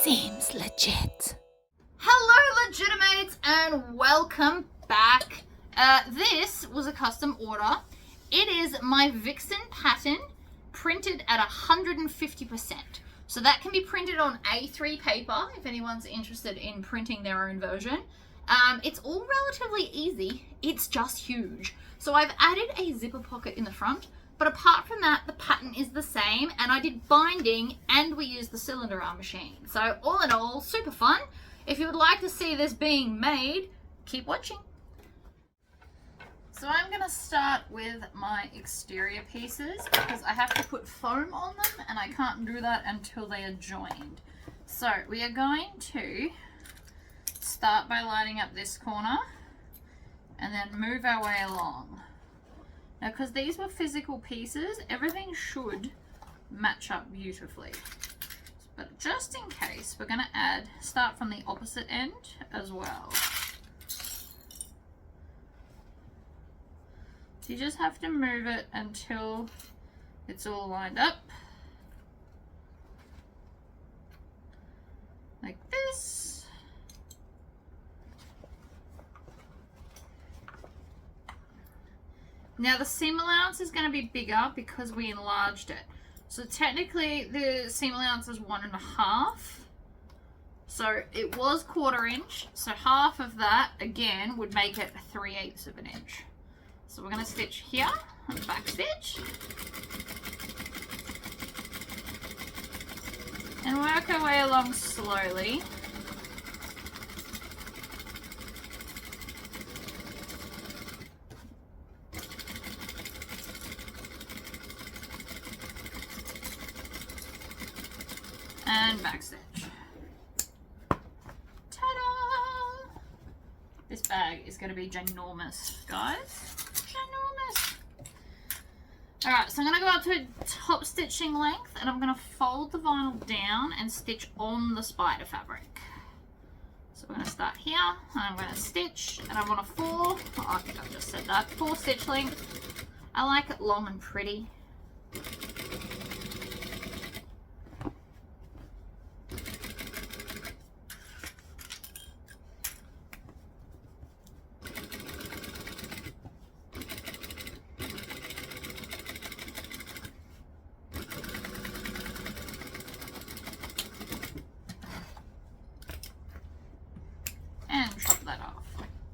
Seems legit. Hello Legitimates and welcome back. This was a custom order. It is my Vixen pattern printed at 150%. So that can be printed on A3 paper if anyone's interested in printing their own version. It's all relatively easy, it's just huge. So I've added a zipper pocket in the front, but apart from that, the pattern is the same, and I did binding and we used the cylinder arm machine. So all in all, super fun. If you would like to see this being made, keep watching. So I'm gonna start with my exterior pieces because I have to put foam on them and I can't do that until they are joined. So we are going to start by lining up this corner and then move our way along. Now, because these were physical pieces, everything should match up beautifully. But just in case, we're going to start from the opposite end as well. So you just have to move it until it's all lined up. Like this. Now the seam allowance is going to be bigger because we enlarged it. So technically the seam allowance is 1.5. So it was 1/4 inch. So half of that again would make it 3/8 of an inch. So we're going to stitch here and back stitch. And work our way along slowly. And backstitch. Ta-da! This bag is going to be ginormous, guys. Ginormous. Alright, so I'm going to go up to top stitching length and I'm going to fold the vinyl down and stitch on the spider fabric. So we're going to start here and I'm going to stitch and I want a 4 stitch length. I like it long and pretty.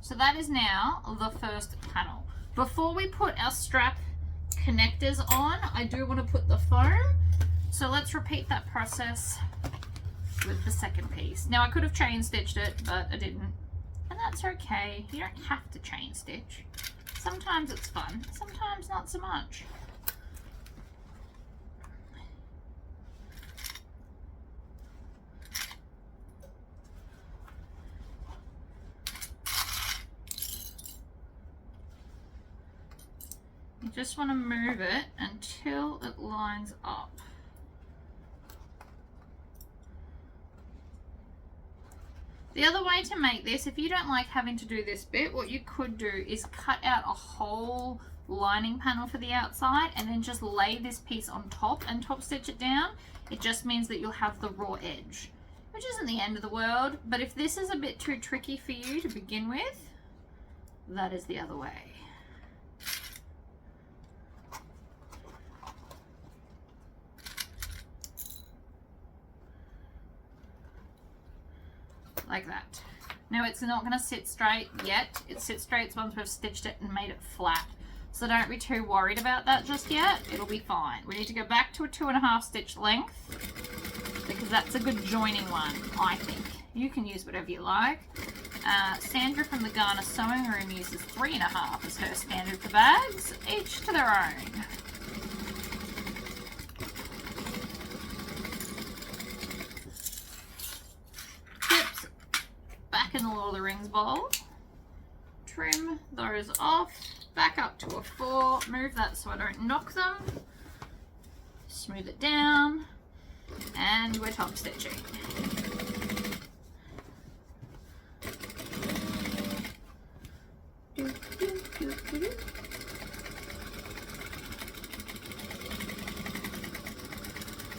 So that is now the first panel. Before we put our strap connectors on, I do want to put the foam. So let's repeat that process with the second piece. Now I could have chain stitched it, but I didn't. And that's okay. You don't have to chain stitch. Sometimes it's fun, sometimes not so much. You just want to move it until it lines up. The other way to make this, if you don't like having to do this bit, what you could do is cut out a whole lining panel for the outside and then just lay this piece on top and top stitch it down. It just means that you'll have the raw edge, which isn't the end of the world, but if this is a bit too tricky for you to begin with, that is the other way. Like that. Now it's not going to sit straight yet. It sits straight once we've stitched it and made it flat. So don't be too worried about that just yet. It'll be fine. We need to go back to a 2.5 stitch length because that's a good joining one, I think. You can use whatever you like. Sandra from the Ghana Sewing Room uses 3.5 as her standard for bags, each to their own. In the Lord of the Rings bowl, trim those off, back up to a 4, move that so I don't knock them, smooth it down, and we're top stitching.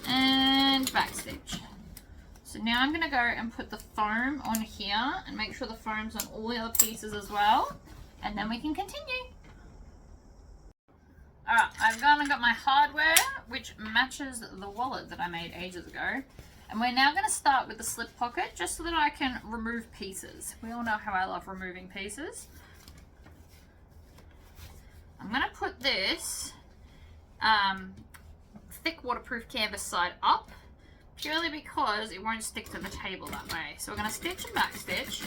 And back stitch. So now I'm going to go and put the foam on here and make sure the foam's on all the other pieces as well. And then we can continue. Alright, I've gone and got my hardware, which matches the wallet that I made ages ago. And we're now going to start with the slip pocket, just so that I can remove pieces. We all know how I love removing pieces. I'm going to put this thick waterproof canvas side up, purely because it won't stick to the table that way. So we're going to stitch and back stitch.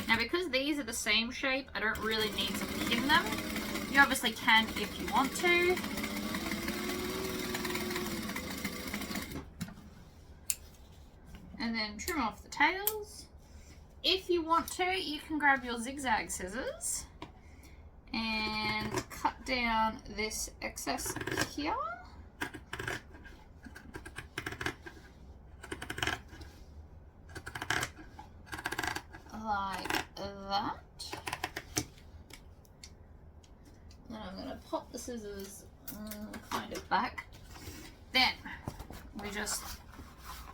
Now because these are the same shape, I don't really need to pin them. You obviously can if you want to. And then trim off the tails. If you want to, you can grab your zigzag scissors and cut down this excess here. Like that. Then I'm going to pop the scissors kind of back. Then we just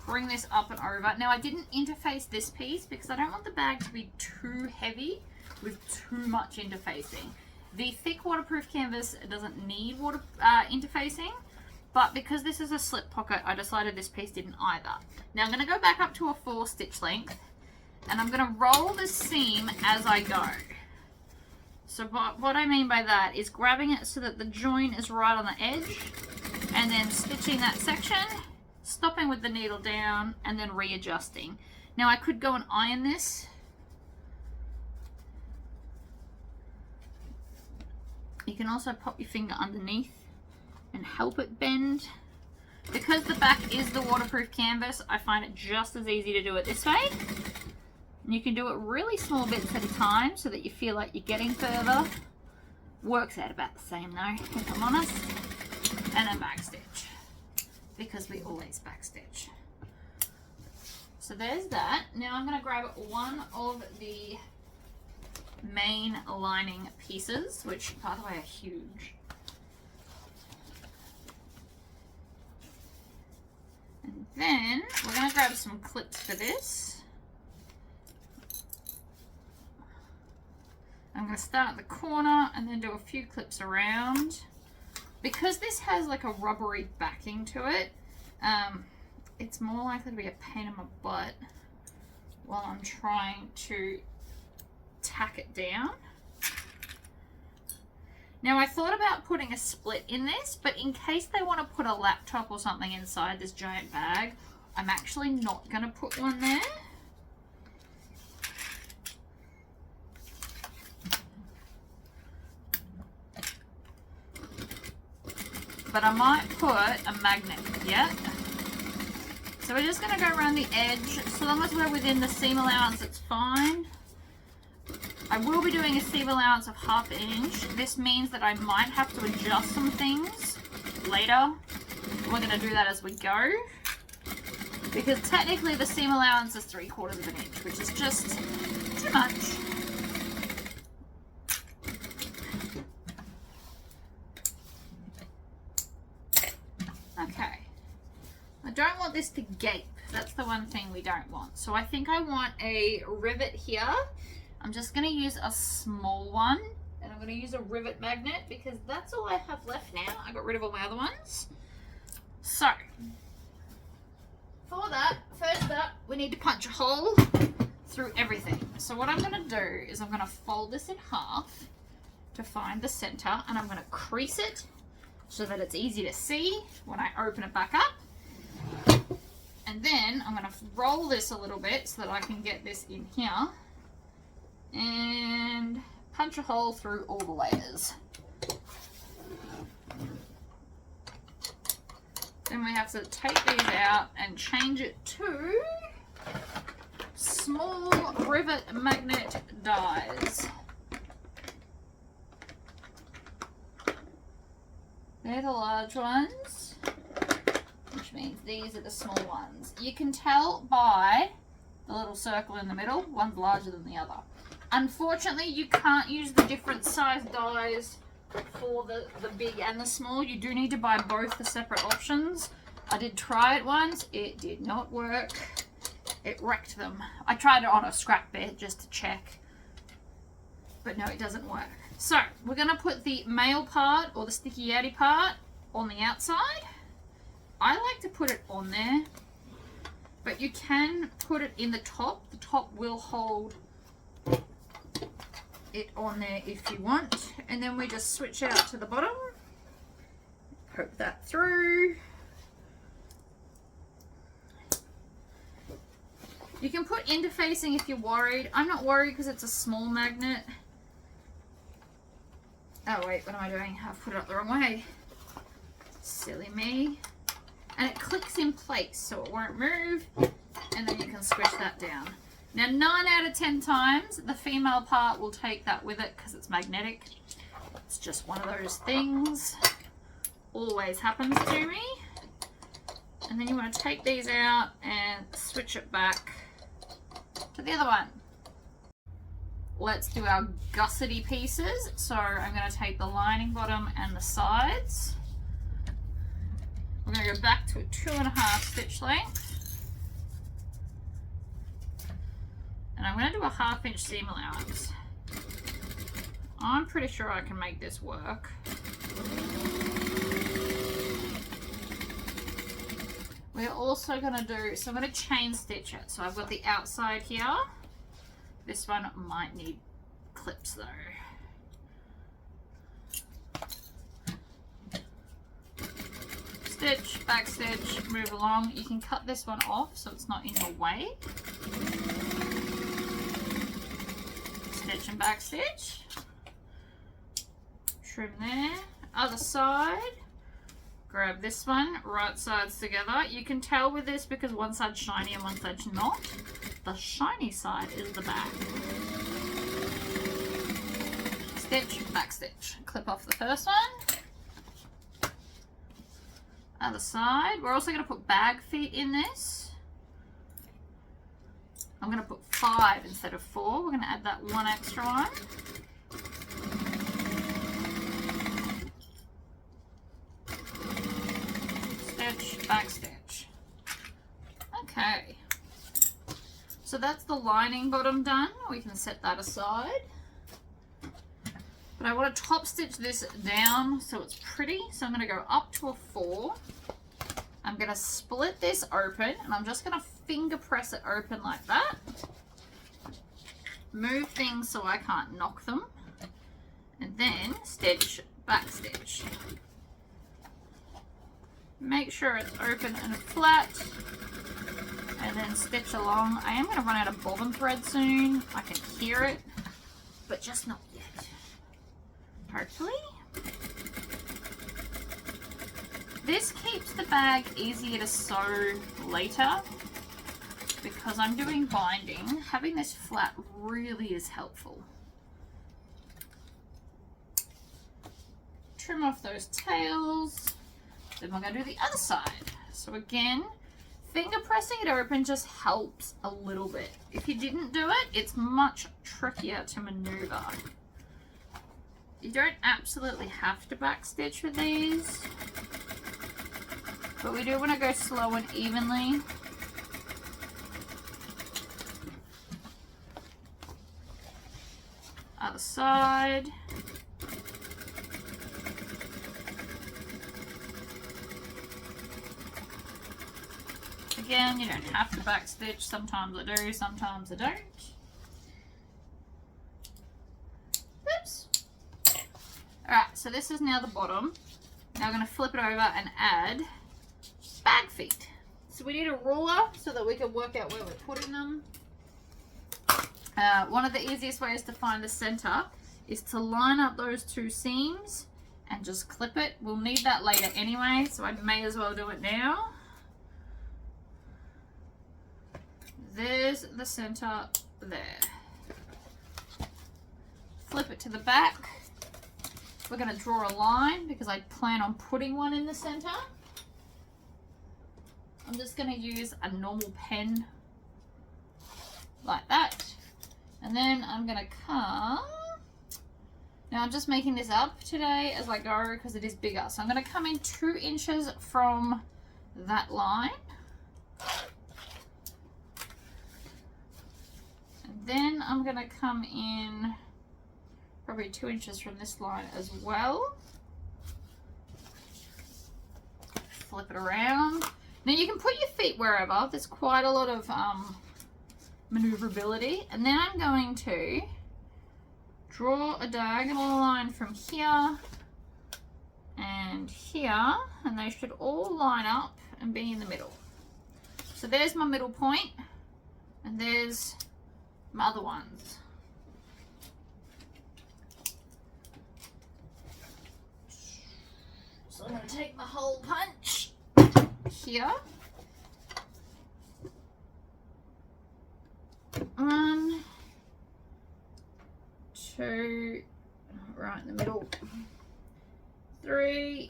bring this up and over. Now I didn't interface this piece because I don't want the bag to be too heavy with too much interfacing. The thick waterproof canvas doesn't need interfacing, but because this is a slip pocket, I decided this piece didn't either. Now I'm going to go back up to a 4 stitch length, and I'm going to roll the seam as I go. So what I mean by that is grabbing it so that the joint is right on the edge, and then stitching that section, stopping with the needle down, and then readjusting. Now I could go and iron this. You can also pop your finger underneath and help it bend. Because the back is the waterproof canvas, I find it just as easy to do it this way. And you can do it really small bits at a time so that you feel like you're getting further. Works out about the same though, if I'm honest. And then backstitch, because we always backstitch. So there's that. Now I'm going to grab one of the main lining pieces, which by the way are huge. And then we're going to grab some clips for this. I'm going to start at the corner and then do a few clips around. Because this has like a rubbery backing to it, it's more likely to be a pain in my butt while I'm trying to tack it down. Now I thought about putting a split in this, but in case they want to put a laptop or something inside this giant bag, I'm actually not going to put one there. But I might put a magnet, yeah? So we're just going to go around the edge. So long as we're within the seam allowance, it's fine. I will be doing a seam allowance of 1/2 inch. This means that I might have to adjust some things later. We're going to do that as we go. Because technically the seam allowance is 3/4 of an inch, which is just too much. Okay. I don't want this to gape. That's the one thing we don't want. So I think I want a rivet here. I'm just going to use a small one, and I'm going to use a rivet magnet because that's all I have left now. I got rid of all my other ones. So, for that, first up, we need to punch a hole through everything. So what I'm going to do is I'm going to fold this in half to find the center, and I'm going to crease it so that it's easy to see when I open it back up. And then I'm going to roll this a little bit so that I can get this in here. And punch a hole through all the layers. Then we have to take these out and change it to small rivet magnet dies. They're the large ones, which means these are the small ones. You can tell by the little circle in the middle, one's larger than the other. Unfortunately, you can't use the different size dies for the big and the small. You do need to buy both the separate options. I did try it once. It did not work. It wrecked them. I tried it on a scrap bit just to check. But no, it doesn't work. So, we're going to put the male part, or the sticky yeti part, on the outside. I like to put it on there. But you can put it in the top. The top will hold it on there if you want. And then we just switch out to the bottom. Poke that through. You can put interfacing if you're worried. I'm not worried because it's a small magnet. Oh wait, what am I doing? I've put it up the wrong way. Silly me. And it clicks in place so it won't move. And then you can squish that down. Now 9 out of 10 times the female part will take that with it because it's magnetic. It's just one of those things. Always happens to me. And then you want to take these out and switch it back to the other one. Let's do our gussety pieces. So I'm going to take the lining bottom and the sides. We're going to go back to a 2.5 stitch length. And I'm going to do a 1/2 inch seam allowance. I'm pretty sure I can make this work. We're also going to do, so I'm going to chain stitch it. So I've got the outside here. This one might need clips though. Stitch, back stitch, move along. You can cut this one off so it's not in your way. Stitch and back stitch. Trim there. Other side. Grab this one, right sides together. You can tell with this because one side's shiny and one side's not. The shiny side is the back. Stitch, back stitch. Clip off the first one. Other side. We're also going to put bag feet in this. I'm going to put 5 instead of 4. We're going to add that one extra one. Stitch, back stitch. Okay. So that's the lining bottom done. We can set that aside. But I want to top stitch this down so it's pretty. So I'm going to go up to a 4. I'm going to split this open and I'm just going to finger press it open like that. Move things so I can't knock them. And then stitch, back stitch. Make sure it's open and flat. And then stitch along. I am going to run out of bobbin thread soon. I can hear it, but just not yet. Hopefully. This keeps the bag easier to sew later because I'm doing binding. Having this flat really is helpful. Trim off those tails. Then we're going to do the other side. So again, finger pressing it open just helps a little bit. If you didn't do it, it's much trickier to maneuver. You don't absolutely have to backstitch with these, but we do want to go slow and evenly. Other side. Again, you don't have to backstitch. Sometimes I do, sometimes I don't. Oops. Alright, so this is now the bottom. Now I'm going to flip it over and add bag feet. So we need a ruler so that we can work out where we're putting them. One of the easiest ways to find the center is to line up those two seams and just clip it. We'll need that later anyway, so I may as well do it now. There's the center there. Flip it to the back. We're going to draw a line because I plan on putting one in the center. I'm just going to use a normal pen like that. And then I'm going to come. Now I'm just making this up today as I go because it is bigger. So I'm going to come in 2 inches from that line. And then I'm going to come in probably 2 inches from this line as well. Flip it around. Now you can put your feet wherever. There's quite a lot of maneuverability. And then I'm going to draw a diagonal line from here and here, and they should all line up and be in the middle. So there's my middle point, and there's my other ones. So I'm going to take my hole punch here. 1, 2, right in the middle, 3,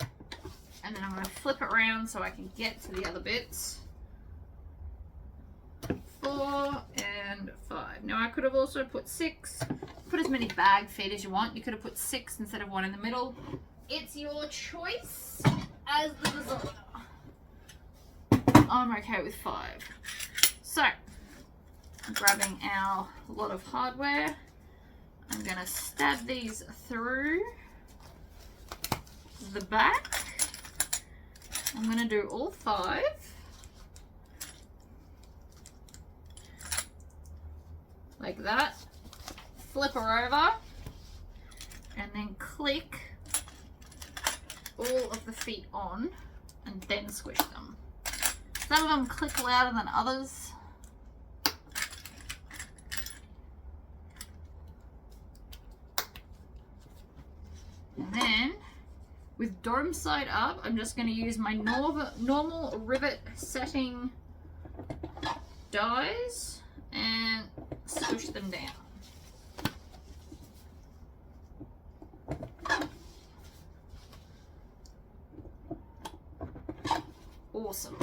and then I'm going to flip it around so I can get to the other bits. 4 and 5. Now I could have also put 6. Put as many bag feet as you want. You could have put 6 instead of 1 in the middle. It's your choice as the designer. I'm okay with 5. So, grabbing our lot of hardware, I'm going to stab these through the back. I'm going to do all 5. Like that. Flip her over and then click all of the feet on and then squish them. Some of them click louder than others. And then with dome side up, I'm just going to use my normal rivet setting dies and squish them down. Awesome.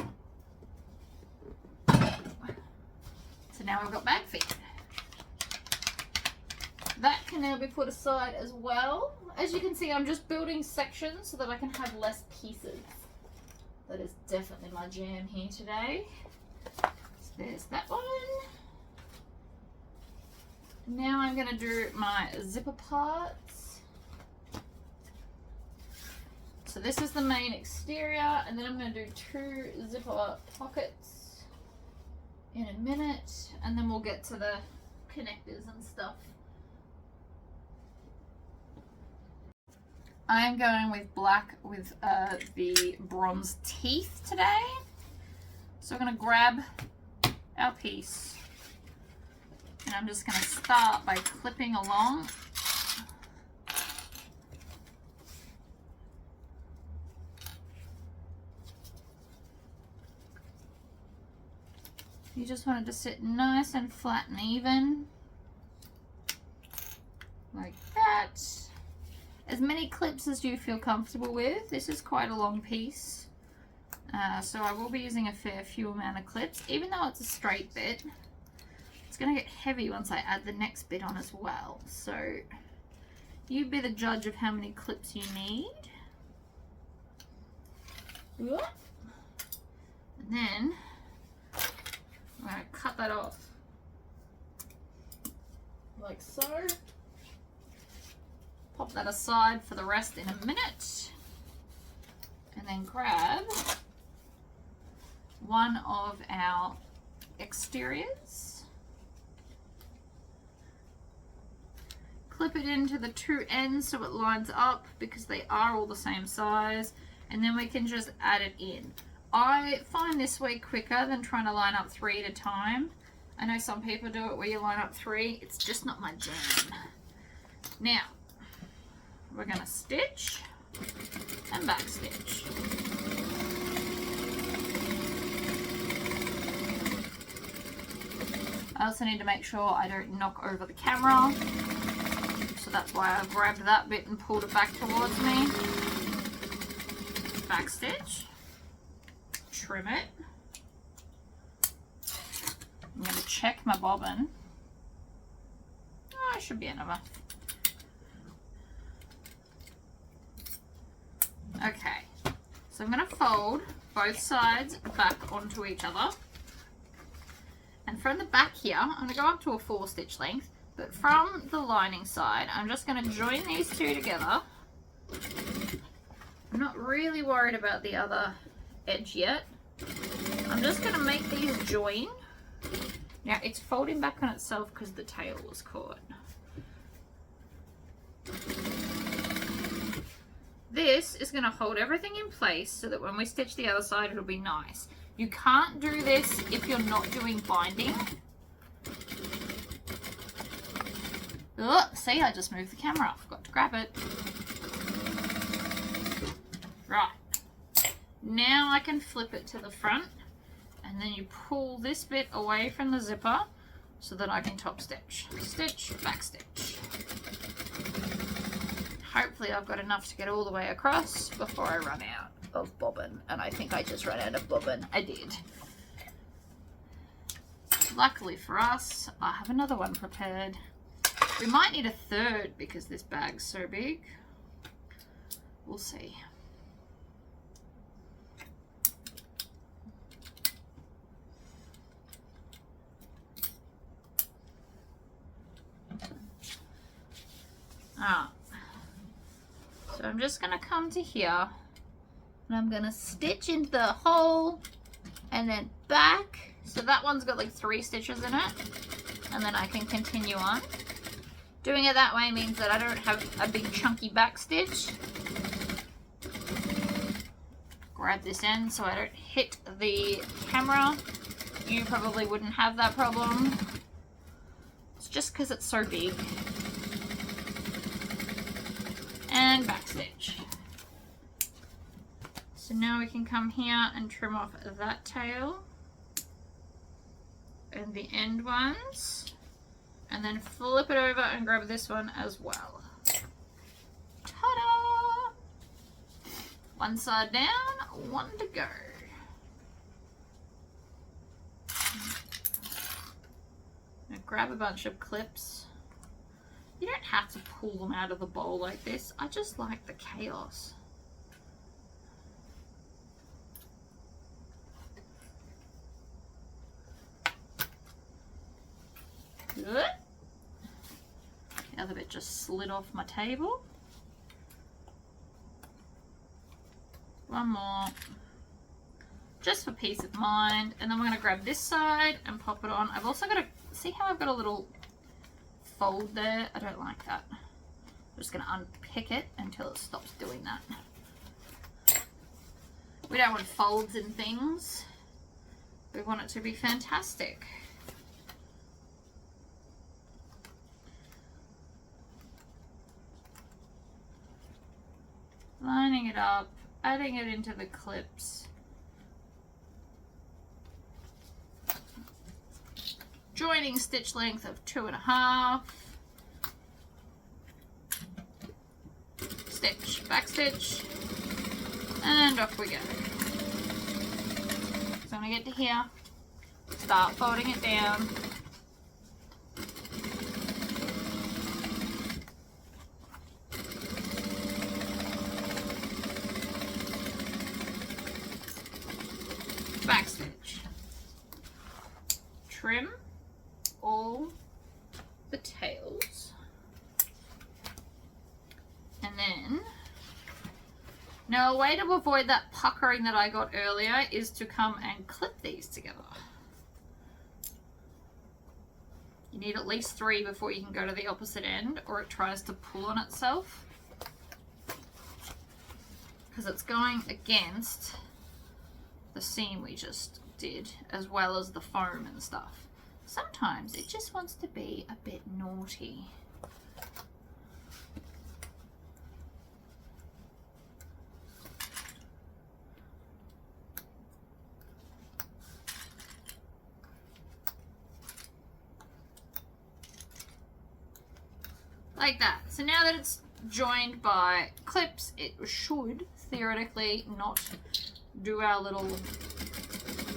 So now we've got bag feet. That can now be put aside as well. As you can see, I'm just building sections so that I can have less pieces. That is definitely my jam here today. So there's that one. Now I'm going to do my zipper parts. So this is the main exterior, and then I'm going to do 2 zipper pockets in a minute, and then we'll get to the connectors and stuff. I'm going with black with the bronze teeth today. So I'm going to grab our piece, and I'm just going to start by clipping along. You just want it to sit nice and flat and even, like that. As many clips as you feel comfortable with. This is quite a long piece, so I will be using a fair few amount of clips. Even though it's a straight bit, it's going to get heavy once I add the next bit on as well. So you be the judge of how many clips you need. And then I'm going to cut that off like so. Pop that aside for the rest in a minute, and then grab one of our exteriors, clip it into the 2 ends so it lines up because they are all the same size, and then we can just add it in. I find this way quicker than trying to line up 3 at a time. I know some people do it where you line up 3. It's just not my jam. Now we're going to stitch and back stitch. I also need to make sure I don't knock over the camera, so that's why I grabbed that bit and pulled it back towards me. Back stitch, trim it. I'm going to check my bobbin. Oh, it should be enough. Okay, so I'm going to fold both sides back onto each other. And from the back here, I'm going to go up to a 4 stitch length, but from the lining side, I'm just going to join these two together. I'm not really worried about the other edge yet. I'm just going to make these join. Now it's folding back on itself because the tail was caught. This is going to hold everything in place so that when we stitch the other side, it'll be nice. You can't do this if you're not doing binding. Oh, see, I just moved the camera. I forgot to grab it. Right. Now I can flip it to the front, and then you pull this bit away from the zipper so that I can top stitch. Stitch, back stitch. Hopefully I've got enough to get all the way across before I run out of bobbin. And I think I just ran out of bobbin. I did. Luckily for us, I have another one prepared. We might need a third because this bag's so big. We'll see. So I'm just going to come to here and I'm going to stitch into the hole and then back. So that one's got like 3 stitches in it, and then I can continue on. Doing it that way means that I don't have a big chunky back stitch. Grab this end so I don't hit the camera. You probably wouldn't have that problem. It's just because it's so big. And back stitch. So now we can come here and trim off that tail and the end ones, and then flip it over and grab this one as well. Ta-da! One side down, one to go. Now grab a bunch of clips. You don't have to pull them out of the bowl like this. I just like the chaos. Good. The other bit just slid off my table. One more. Just for peace of mind. And then we're going to grab this side and pop it on. I've also got to see how I've got a little fold there. I don't like that. I'm just going to unpick it until it stops doing that. We don't want folds in things. We want it to be fantastic. Lining it up, adding it into the clips. Joining stitch length of 2.5. Stitch, back stitch, and off we go. So I'm going to get to here, start folding it down. Back stitch. Trim all the tails, and then now a way to avoid that puckering that I got earlier is to come and clip these together. You need at least 3 before you can go to the opposite end, or it tries to pull on itself because it's going against the seam we just did, as well as the foam and stuff. Sometimes it just wants to be a bit naughty. Like that. So now that it's joined by clips, it should theoretically not do our little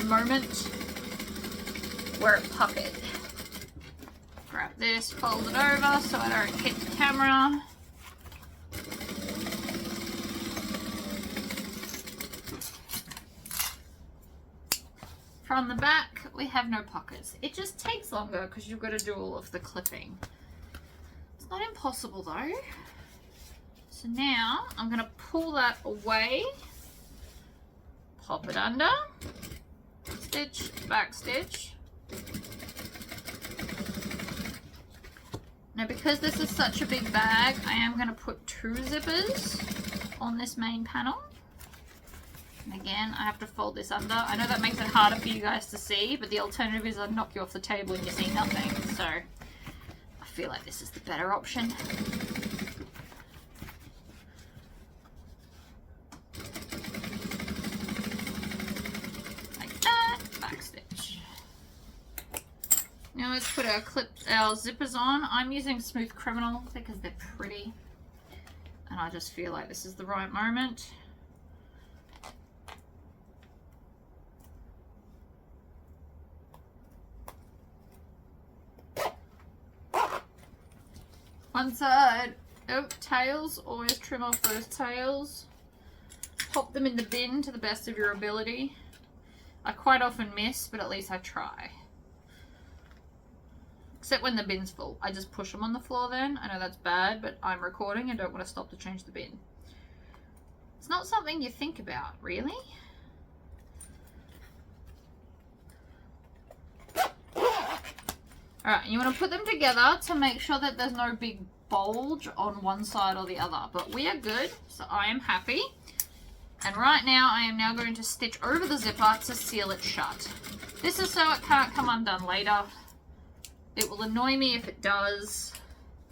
moment where it puckered. Grab this, fold it over so I don't hit the camera. From the back, we have no pockets. It just takes longer because you've got to do all of the clipping. It's not impossible though. So now I'm going to pull that away, pop it under, stitch, back stitch. Now because this is such a big bag, I am going to put 2 zippers on this main panel. And again, I have to fold this under. I know that makes it harder for you guys to see, but the alternative is I'd knock you off the table and you see nothing. So I feel like this is the better option. Like that, back stitch. Now let's put our zippers on. I'm using Smooth Criminal because they're pretty. And I just feel like this is the right moment. One side. Oh, tails. Always trim off those tails. Pop them in the bin to the best of your ability. I quite often miss, but at least I try. Except when the bin's full. I just push them on the floor then. I know that's bad, but I'm recording and don't want to stop to change the bin. It's not something you think about, really. Alright, you want to put them together to make sure that there's no big bulge on one side or the other. But we are good, so I am happy. And right now, I am now going to stitch over the zipper to seal it shut. This is so it can't come undone later. It will annoy me if it does.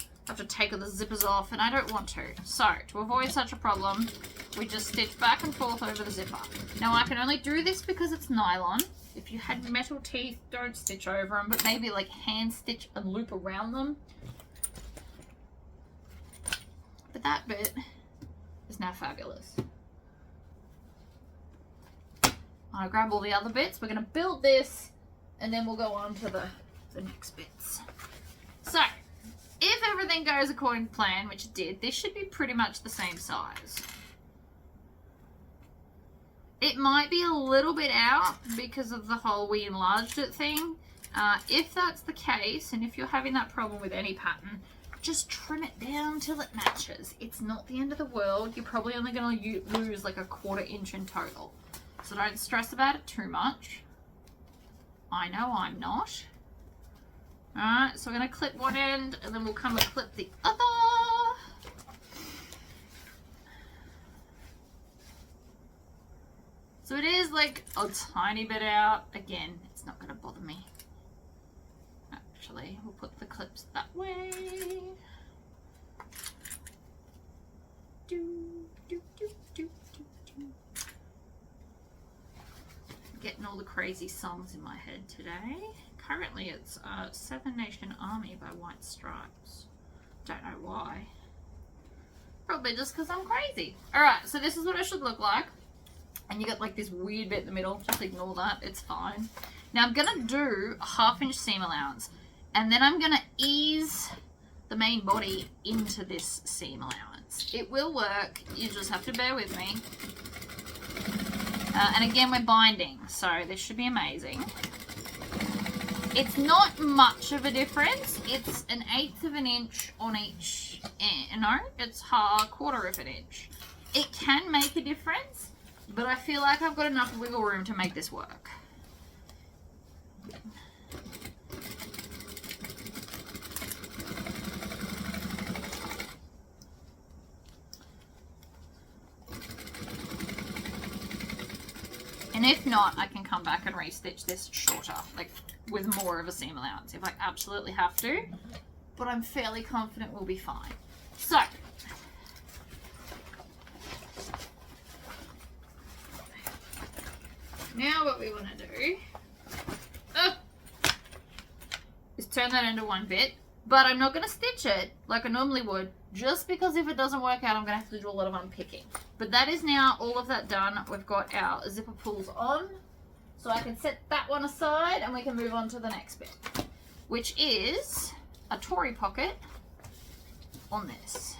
I have to take all the zippers off, and I don't want to. So, to avoid such a problem, we just stitch back and forth over the zipper. Now, I can only do this because it's nylon. If you had metal teeth, don't stitch over them, but maybe like hand stitch and loop around them. But that bit is now fabulous. I'll grab all the other bits. We're going to build this, and then we'll go on to the next bits. So, if everything goes according to plan, which it did, this should be pretty much the same size. It might be a little bit out because of the whole we enlarged it thing. If that's the case, and if you're having that problem with any pattern, just trim it down till it matches. It's not the end of the world. You're probably only going to lose like a 1/4 inch in total. So don't stress about it too much. I know I'm not. Alright, so we're going to clip one end, and then we'll come and clip the other. So it is like a tiny bit out. Again, it's not going to bother me. Actually, we'll put the clips that way. Getting all the crazy songs in my head today. Currently it's Seven Nation Army by White Stripes. Don't know why. Probably just because I'm crazy. Alright, so this is what it should look like. And you get like this weird bit in the middle. Just ignore that. It's fine. Now I'm going to do a 1/2 inch seam allowance. And then I'm going to ease the main body into this seam allowance. It will work. You just have to bear with me. And again, we're binding. So this should be amazing. It's not much of a difference. It's 1/8 of an inch on each end. No, it's 1/4 of an inch. It can make a difference. But I feel like I've got enough wiggle room to make this work. And if not, I can come back and restitch this shorter, like with more of a seam allowance if I absolutely have to. But I'm fairly confident we'll be fine. So, now what we want to do is turn that into one bit, but I'm not going to stitch it like I normally would, just because if it doesn't work out, I'm going to have to do a lot of unpicking. But that is now all of that done. We've got our zipper pulls on, so I can set that one aside and we can move on to the next bit, which is a Tory pocket on this.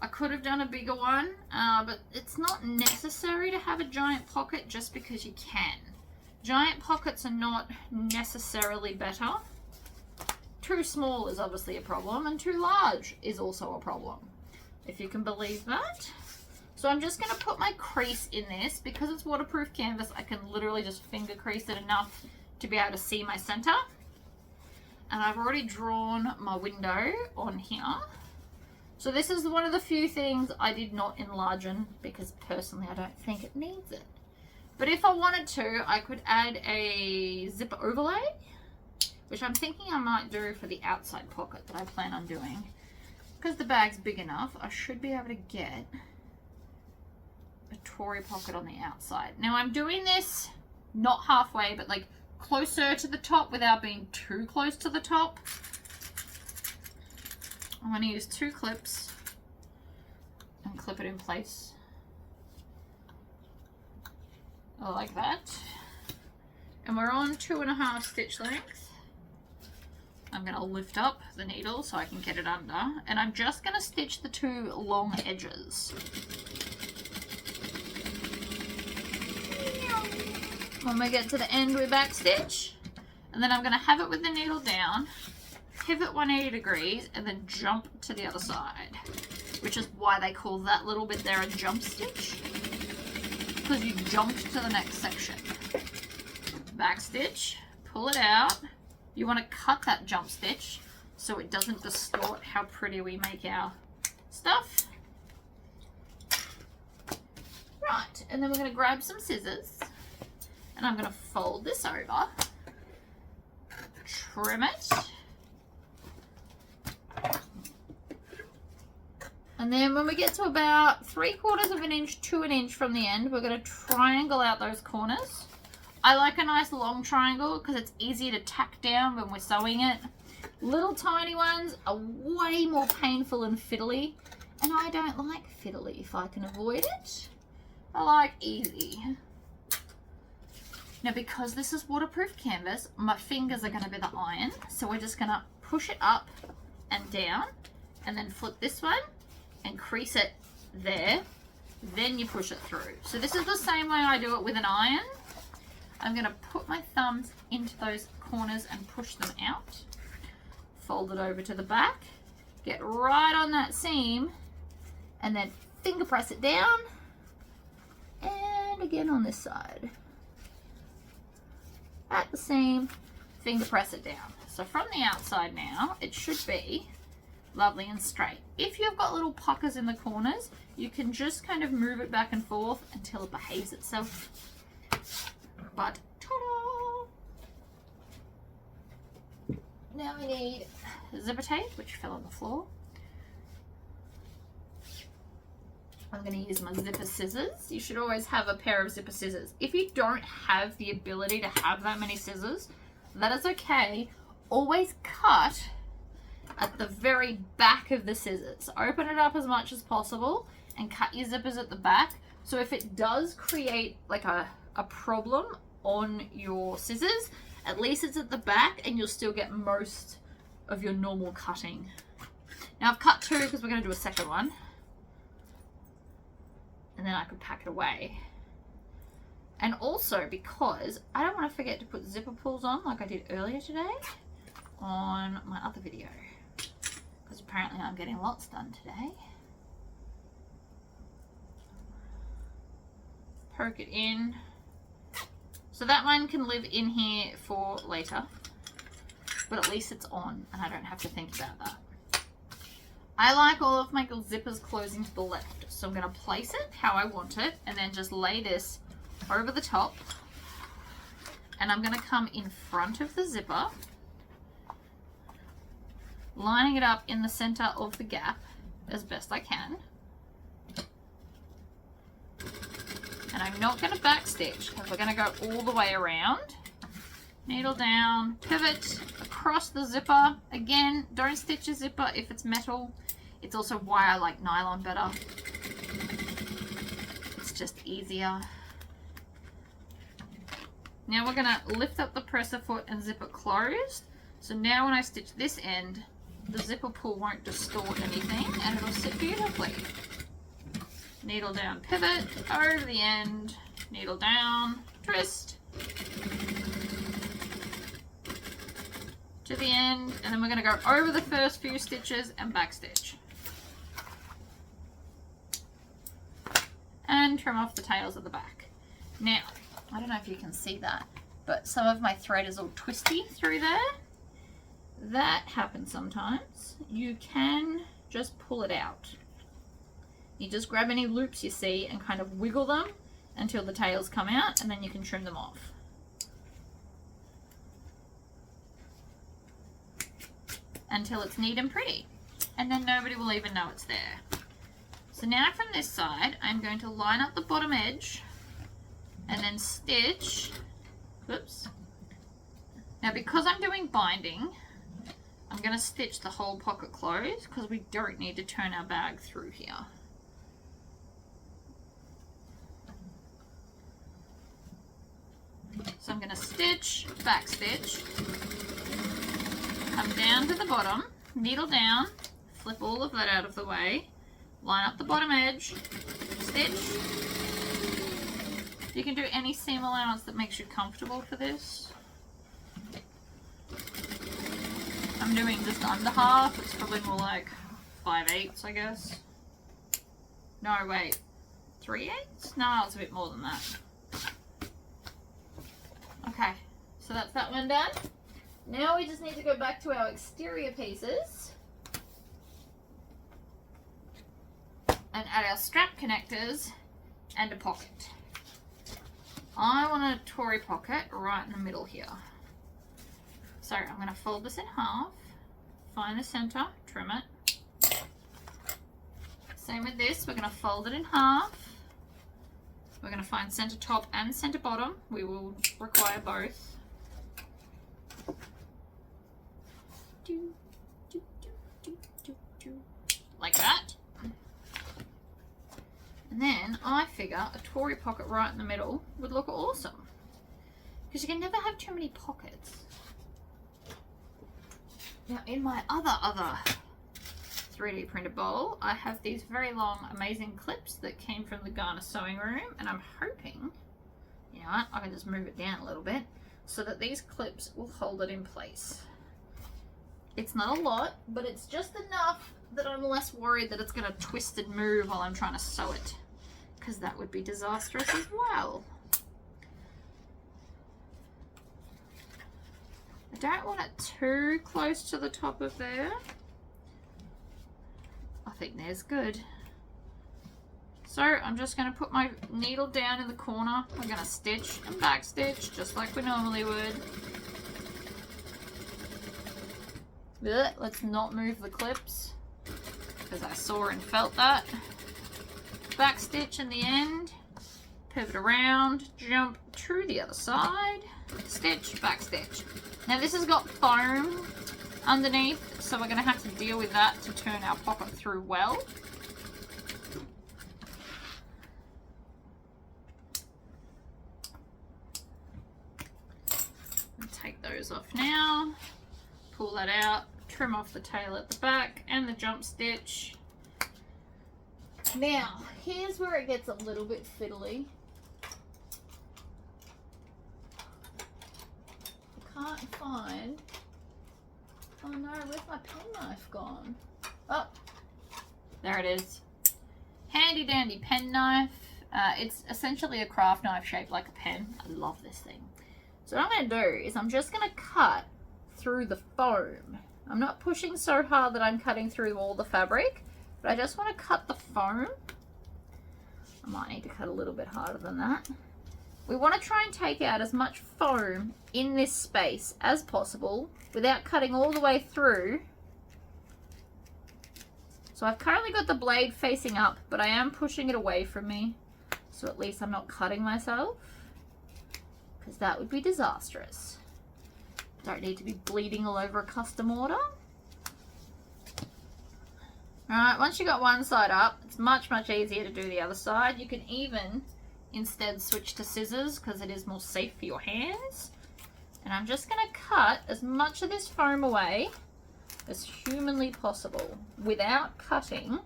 I could have done a bigger one, but it's not necessary to have a giant pocket just because you can. Giant pockets are not necessarily better. Too small is obviously a problem, and too large is also a problem, if you can believe that. So I'm just going to put my crease in this. Because it's waterproof canvas, I can literally just finger crease it enough to be able to see my center. And I've already drawn my window on here. So this is one of the few things I did not enlarge in, because personally I don't think it needs it. But if I wanted to, I could add a zipper overlay, which I'm thinking I might do for the outside pocket that I plan on doing. Because the bag's big enough, I should be able to get a Tory pocket on the outside. Now I'm doing this not halfway, but like closer to the top without being too close to the top. I'm going to use 2 clips and clip it in place like that. And we're on 2.5 stitch length. I'm going to lift up the needle so I can get it under, and I'm just going to stitch the 2 long edges. When we get to the end, we back stitch, and then I'm going to have it with the needle down, pivot 180 degrees, and then jump to the other side, which is why they call that little bit there a jump stitch, because you jumped to the next section. Back stitch, pull it out. You want to cut that jump stitch so it doesn't distort how pretty we make our stuff. Right, and then we're going to grab some scissors, and I'm going to fold this over, trim it, and then when we get to about 3/4 of an inch to an inch from the end, we're going to triangle out those corners. I like a nice long triangle because it's easier to tack down when we're sewing it. Little tiny ones are way more painful and fiddly, and I don't like fiddly if I can avoid it. I like easy. Now, because this is waterproof canvas, my fingers are going to be the iron, so we're just going to push it up and down, and then flip this one and crease it there, then you push it through. So this is the same way I do it with an iron. I'm going to put my thumbs into those corners and push them out. Fold it over to the back. Get right on that seam. And then finger press it down. And again on this side. At the seam, finger press it down. So from the outside now, it should be lovely and straight. If you've got little puckers in the corners, you can just kind of move it back and forth until it behaves itself. But ta-da! Now we need zipper tape, which fell on the floor. I'm going to use my zipper scissors. You should always have a pair of zipper scissors. If you don't have the ability to have that many scissors, that is okay. Always cut at the very back of the scissors. Open it up as much as possible and cut your zippers at the back. So if it does create like a problem on your scissors, at least it's at the back and you'll still get most of your normal cutting. Now I've cut 2 because we're going to do a second one, and then I could pack it away. And also because I don't want to forget to put zipper pulls on like I did earlier today on my other video, because apparently I'm getting lots done today. Poke it in. So that one can live in here for later, but at least it's on and I don't have to think about that. I like all of my zippers closing to the left, so I'm going to place it how I want it and then just lay this over the top, and I'm going to come in front of the zipper, lining it up in the center of the gap as best I can. And I'm not going to backstitch because we're going to go all the way around. Needle down, pivot across the zipper. Again, don't stitch a zipper if it's metal. It's also why I like nylon better. It's just easier. Now we're going to lift up the presser foot and zip it closed. So now when I stitch this end, the zipper pull won't distort anything and it'll sit beautifully. Needle down, pivot, over the end, needle down, twist, to the end, and then we're going to go over the first few stitches and back stitch. And trim off the tails at the back. Now, I don't know if you can see that, but some of my thread is all twisty through there. That happens sometimes. You can just pull it out. You just grab any loops you see and kind of wiggle them until the tails come out, and then you can trim them off. Until it's neat and pretty, and then nobody will even know it's there. So now from this side, I'm going to line up the bottom edge and then stitch. Whoops. Now because I'm doing binding, I'm going to stitch the whole pocket closed because we don't need to turn our bag through here. So I'm going to stitch, back stitch, come down to the bottom, needle down, flip all of that out of the way, line up the bottom edge, stitch. You can do any seam allowance that makes you comfortable for this. I'm doing just under half. It's probably more like 5/8, I guess. No, wait. 3/8? No, it's a bit more than that. Okay, so that's that one done. Now we just need to go back to our exterior pieces and add our strap connectors and a pocket. I want a Tory pocket right in the middle here. So I'm going to fold this in half, find the center, trim it. Same with this, we're going to fold it in half. We're going to find center top and center bottom. We will require both. Like that. And then I figure a Tory pocket right in the middle would look awesome. Because you can never have too many pockets. Now in my other 3D printed bowl, I have these very long, amazing clips that came from the Ghana sewing room, and I'm hoping, you know what, I can just move it down a little bit so that these clips will hold it in place. It's not a lot, but it's just enough that I'm less worried that it's going to twist and move while I'm trying to sew it, because that would be disastrous as well. I don't want it too close to the top of there. I think there's good. So I'm just going to put my needle down in the corner. I'm going to stitch and back stitch just like we normally would. Let's not move the clips because I saw and felt that. Back stitch in the end, pivot around, jump to the other side, stitch, back stitch. Now this has got foam underneath, so we're going to have to deal with that to turn our pocket through well. Take those off now, pull that out, trim off the tail at the back and the jump stitch. Now, here's where it gets a little bit fiddly. I can't find... Oh no, where's my penknife gone? Oh, there it is. Handy dandy penknife. It's essentially a craft knife shaped like a pen. I love this thing. So what I'm going to do is I'm just going to cut through the foam. I'm not pushing so hard that I'm cutting through all the fabric, but I just want to cut the foam. I might need to cut a little bit harder than that. We want to try and take out as much foam in this space as possible without cutting all the way through. So I've currently got the blade facing up, but I am pushing it away from me, so at least I'm not cutting myself, because that would be disastrous. Don't need to be bleeding all over a custom order. Alright, once you got one side up, it's much easier to do the other side. You can even instead switch to scissors because it is more safe for your hands. And I'm just going to cut as much of this foam away as humanly possible without cutting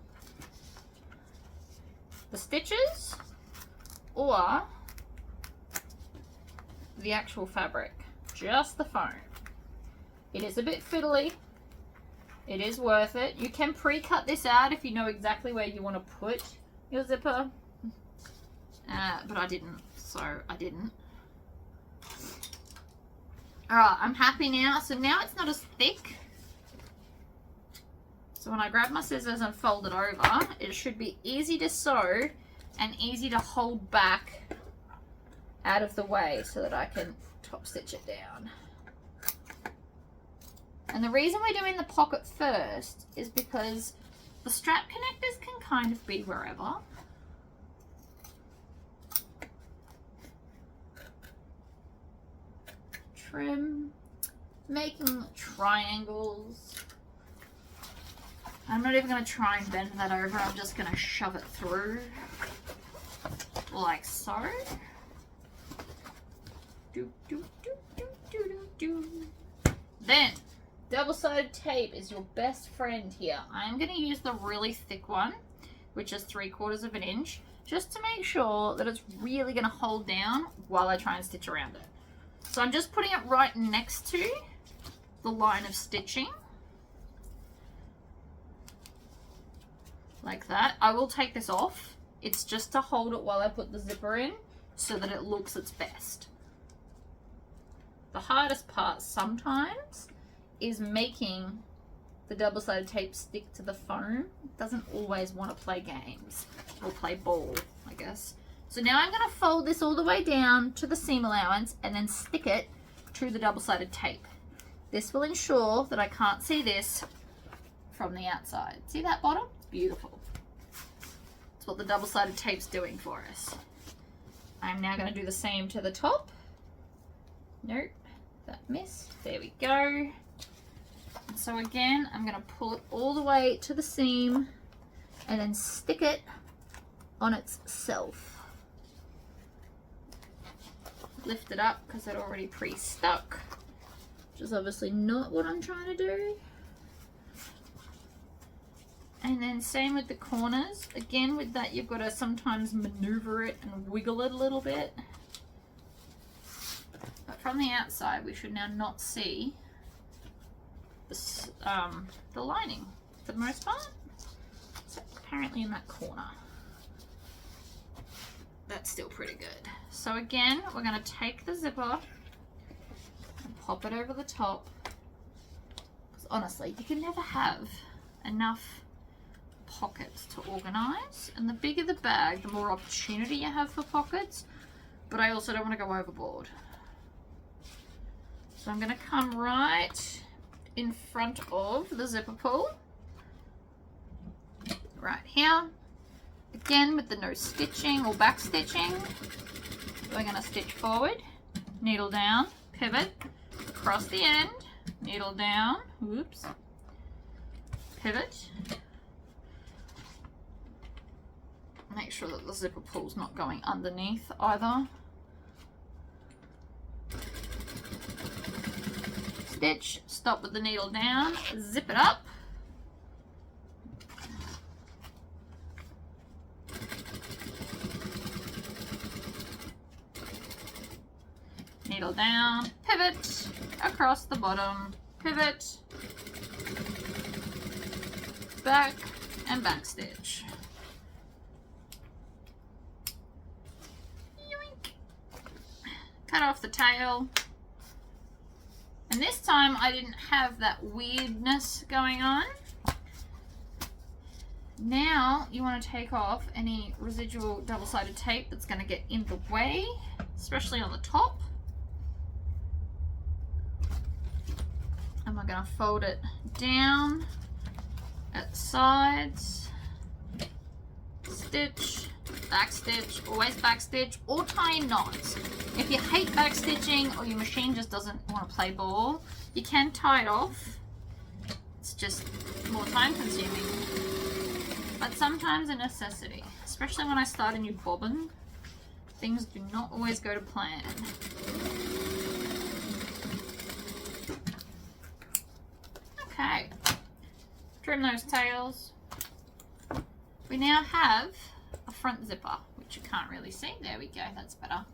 the stitches or the actual fabric, just the foam. It is a bit fiddly. It is worth it. You can pre-cut this out if you know exactly where you want to put your zipper. But I didn't, so I didn't. Alright, I'm happy now. So now it's not as thick. So when I grab my scissors and fold it over, it should be easy to sew and easy to hold back out of the way so that I can top stitch it down. And the reason we're doing the pocket first is because the strap connectors can kind of be wherever. Trim, making triangles. I'm not even going to try and bend that over, I'm just going to shove it through like so. Then, double-sided tape is your best friend here. I'm going to use the really thick one, which is 3/4 of an inch, just to make sure that it's really going to hold down while I try and stitch around it. So I'm just putting it right next to the line of stitching. Like that. I will take this off. It's just to hold it while I put the zipper in so that it looks its best. The hardest part sometimes is making the double-sided tape stick to the foam. It doesn't always want to play games or play ball, I guess. So now I'm going to fold this all the way down to the seam allowance and then stick it to the double-sided tape. This will ensure that I can't see this from the outside. See that bottom? It's beautiful. That's what the double-sided tape's doing for us. I'm now going to do the same to the top. Nope, that missed. There we go. And so again, I'm going to pull it all the way to the seam and then stick it on itself. Lift it up because it already pre-stuck, which is obviously not what I'm trying to do. And then same with the corners. Again, with that you've got to sometimes maneuver it and wiggle it a little bit. But from the outside we should now not see the lining for the most part. So apparently in that corner. That's still pretty good. So again, we're going to take the zipper and pop it over the top. Because honestly, you can never have enough pockets to organize. And the bigger the bag, the more opportunity you have for pockets. But I also don't want to go overboard. So I'm going to come right in front of the zipper pull. Right here. Again, with the no stitching or back stitching, we're going to stitch forward, needle down, pivot, across the end, needle down, whoops, pivot. Make sure that the zipper pull's not going underneath either. Stitch, stop with the needle down, zip it up. Needle down, pivot, across the bottom, pivot, back, and back stitch. Yoink. Cut off the tail. And this time I didn't have that weirdness going on. Now you want to take off any residual double-sided tape that's going to get in the way, especially on the top. And we're going to fold it down at the sides, stitch, back stitch, always back stitch, or tie in knots. If you hate back stitching or your machine just doesn't want to play ball, you can tie it off. It's just more time consuming. But sometimes a necessity, especially when I start a new bobbin, things do not always go to plan. Okay, trim those tails. We now have a front zipper, which you can't really see. There we go, that's better.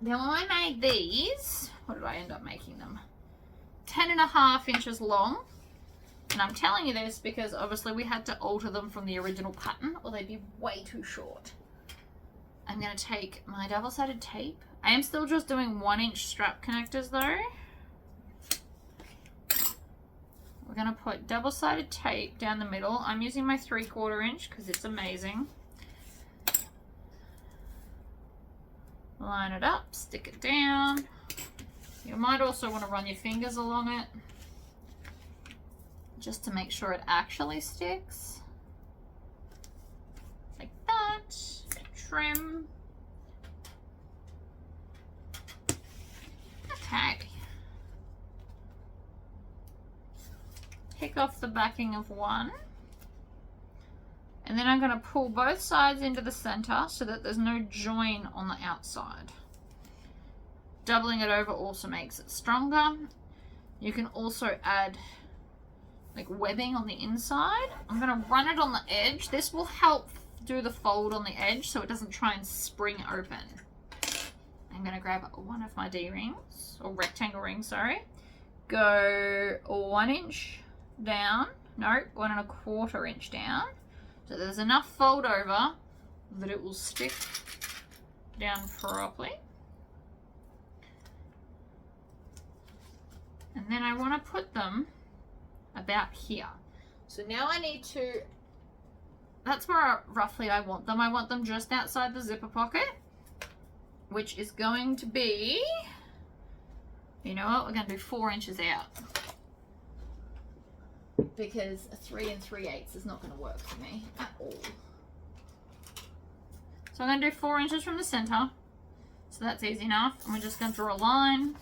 Then when I made these, what did I end up making them? 10.5 inches long. And I'm telling you this because obviously we had to alter them from the original pattern or they'd be way too short. I'm going to take my double-sided tape. I am still just doing 1-inch strap connectors though. We're going to put double-sided tape down the middle. I'm using my 3/4 inch because it's amazing. Line it up, stick it down. You might also want to run your fingers along it just to make sure it actually sticks. Like that. Trim. Okay. Pick off the backing of one. And then I'm going to pull both sides into the center so that there's no join on the outside. Doubling it over also makes it stronger. You can also add like webbing on the inside. I'm going to run it on the edge. This will help do the fold on the edge so it doesn't try and spring open. I'm going to grab one of my D-rings, or rectangle rings, sorry. Go 1 inch down. No, 1.25 inch down. So there's enough fold over that it will stick down properly. And then I want to put them about here. So now I need to, that's where roughly I want them. I want them just outside the zipper pocket, which is going to be, you know what, we're going to do 4 inches out. Because a 3 3/8 is not going to work for me at all. So I'm going to do 4 inches from the center. So that's easy enough. And we're just going to draw a line,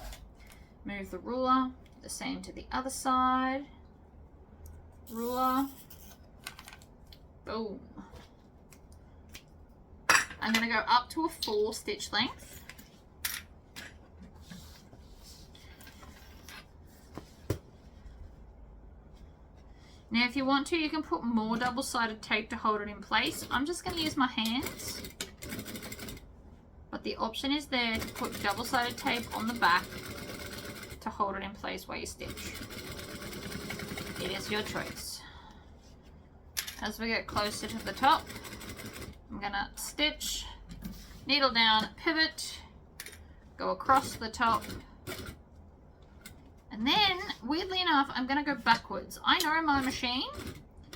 move the ruler, the same to the other side. Ruler. Boom. I'm going to go up to a 4 stitch length. Now if you want to, you can put more double-sided tape to hold it in place. I'm just going to use my hands. But the option is there to put double-sided tape on the back to hold it in place while you stitch. It is your choice. As we get closer to the top, I'm going to stitch, needle down, pivot, go across the top. And then, weirdly enough, I'm going to go backwards. I know my machine,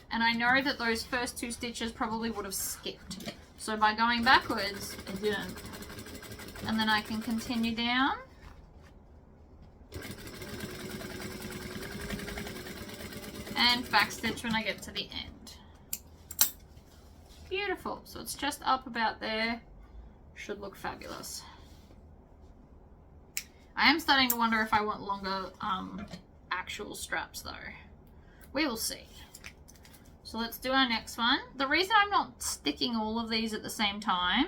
and I know that those first 2 stitches probably would have skipped. So by going backwards, it didn't. And then I can continue down. And backstitch when I get to the end. Beautiful. So it's just up about there. Should look fabulous. I am starting to wonder if I want longer actual straps though. We will see. So let's do our next one. The reason I'm not sticking all of these at the same time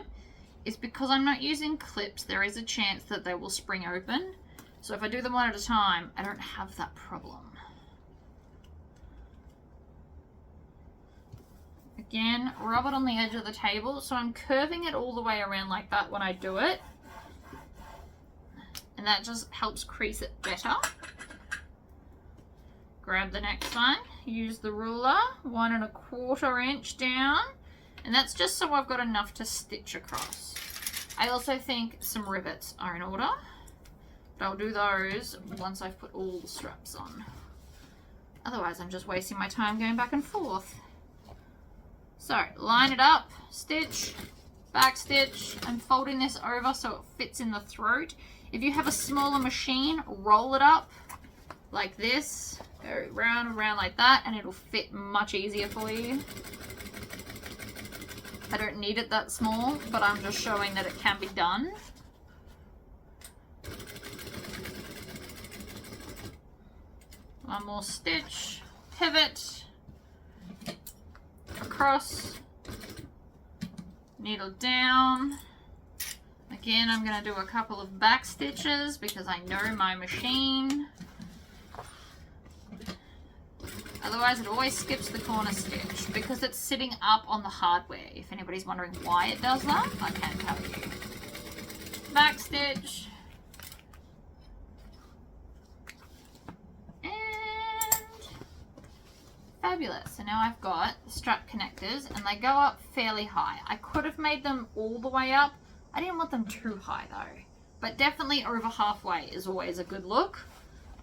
is because I'm not using clips. There is a chance that they will spring open. So if I do them one at a time, I don't have that problem. Again, rub it on the edge of the table. So I'm curving it all the way around like that when I do it. And that just helps crease it better. Grab the next one, use the ruler, 1.25 inch down, and that's just so I've got enough to stitch across. I also think some rivets are in order, but I'll do those once I've put all the straps on. Otherwise I'm just wasting my time going back and forth. So, line it up, stitch, back stitch. I'm folding this over so it fits in the throat. If you have a smaller machine, roll it up like this, go round and round like that, and it'll fit much easier for you. I don't need it that small, but I'm just showing that it can be done. One more stitch, pivot, across, needle down. Again, I'm going to do a couple of back stitches because I know my machine. Otherwise, it always skips the corner stitch because it's sitting up on the hardware. If anybody's wondering why it does that, I can't tell you. back stitch, and fabulous. So now I've got the strap connectors and they go up fairly high. I could have made them all the way up. I didn't want them too high though, but definitely over halfway is always a good look.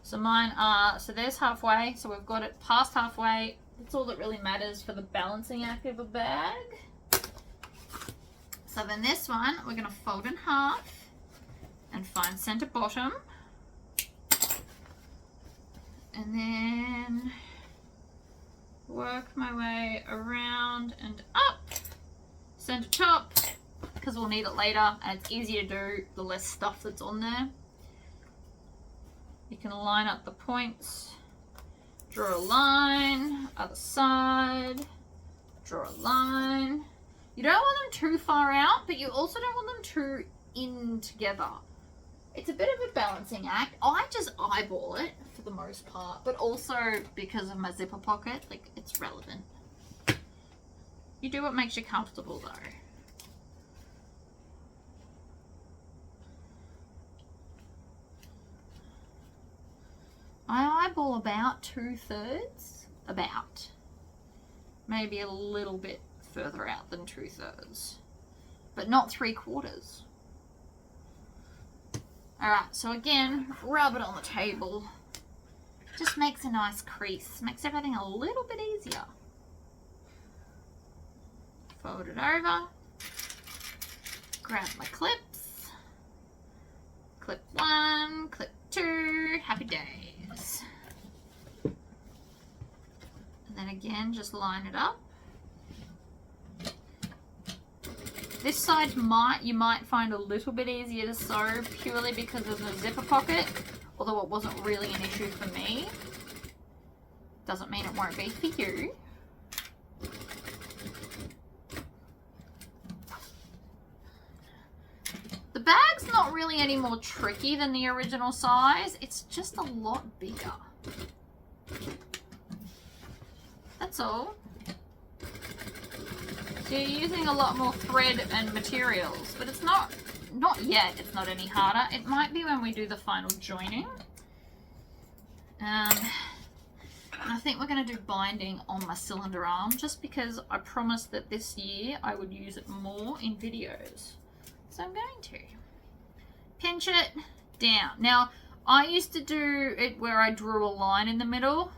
So mine are, so there's halfway, so we've got it past halfway. That's all that really matters for the balancing act of a bag. So then this one, we're going to fold in half and find center bottom. And then work my way around and up, center top, because we'll need it later and it's easier to do the less stuff that's on there. You can line up the points, draw a line, other side, draw a line. You don't want them too far out, but you also don't want them too in together. It's a bit of a balancing act. I just eyeball it for the most part, but also because of my zipper pocket, like it's relevant. You do what makes you comfortable though. I eyeball about 2/3, about. Maybe a little bit further out than 2/3, but not 3/4. Alright, so again, rub it on the table. Just makes a nice crease, makes everything a little bit easier. Fold it over, grab my clips, clip 1, clip 2, happy days. And then again, just line it up. This side you might find a little bit easier to sew purely because of the zipper pocket, although it wasn't really an issue for me. Doesn't mean it won't be for you. The bag's not really any more tricky than the original size, it's just a lot bigger. That's all. So you're using a lot more thread and materials, but it's not yet, it's not any harder. It might be when we do the final joining. And I think we're going to do binding on my cylinder arm, just because I promised that this year I would use it more in videos. So I'm going to pinch it down. Now, I used to do it where I drew a line in the middle,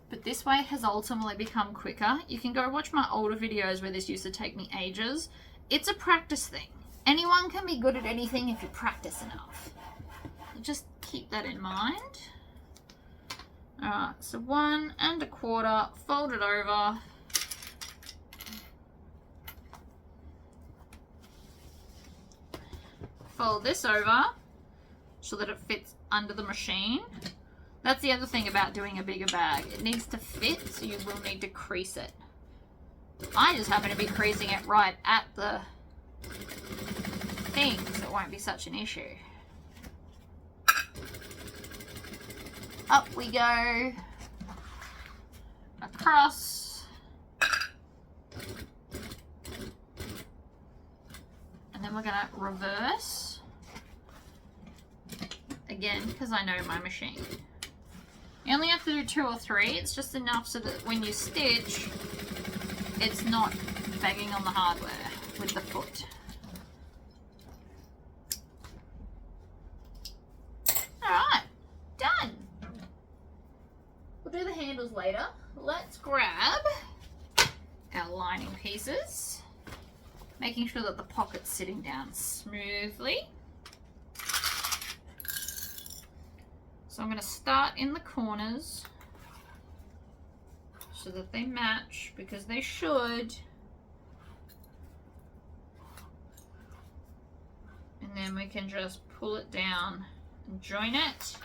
but this way has ultimately become quicker. You can go watch my older videos where this used to take me ages. It's a practice thing. Anyone can be good at anything if you practice enough. Just keep that in mind. Alright, so 1 1/4, fold it over. Fold this over so that it fits under the machine. That's the other thing about doing a bigger bag. It needs to fit, so you will need to crease it. I just happen to be creasing it right at the thing, so it won't be such an issue. Up we go. Across. And then we're going to reverse. Again, because I know my machine. You only have to do 2 or 3. It's just enough so that when you stitch, it's not banging on the hardware with the foot. Alright, done. We'll do the handles later. Let's grab our lining pieces, making sure that the pocket's sitting down smoothly. So I'm going to start in the corners so that they match, because they should. And then we can just pull it down and join it.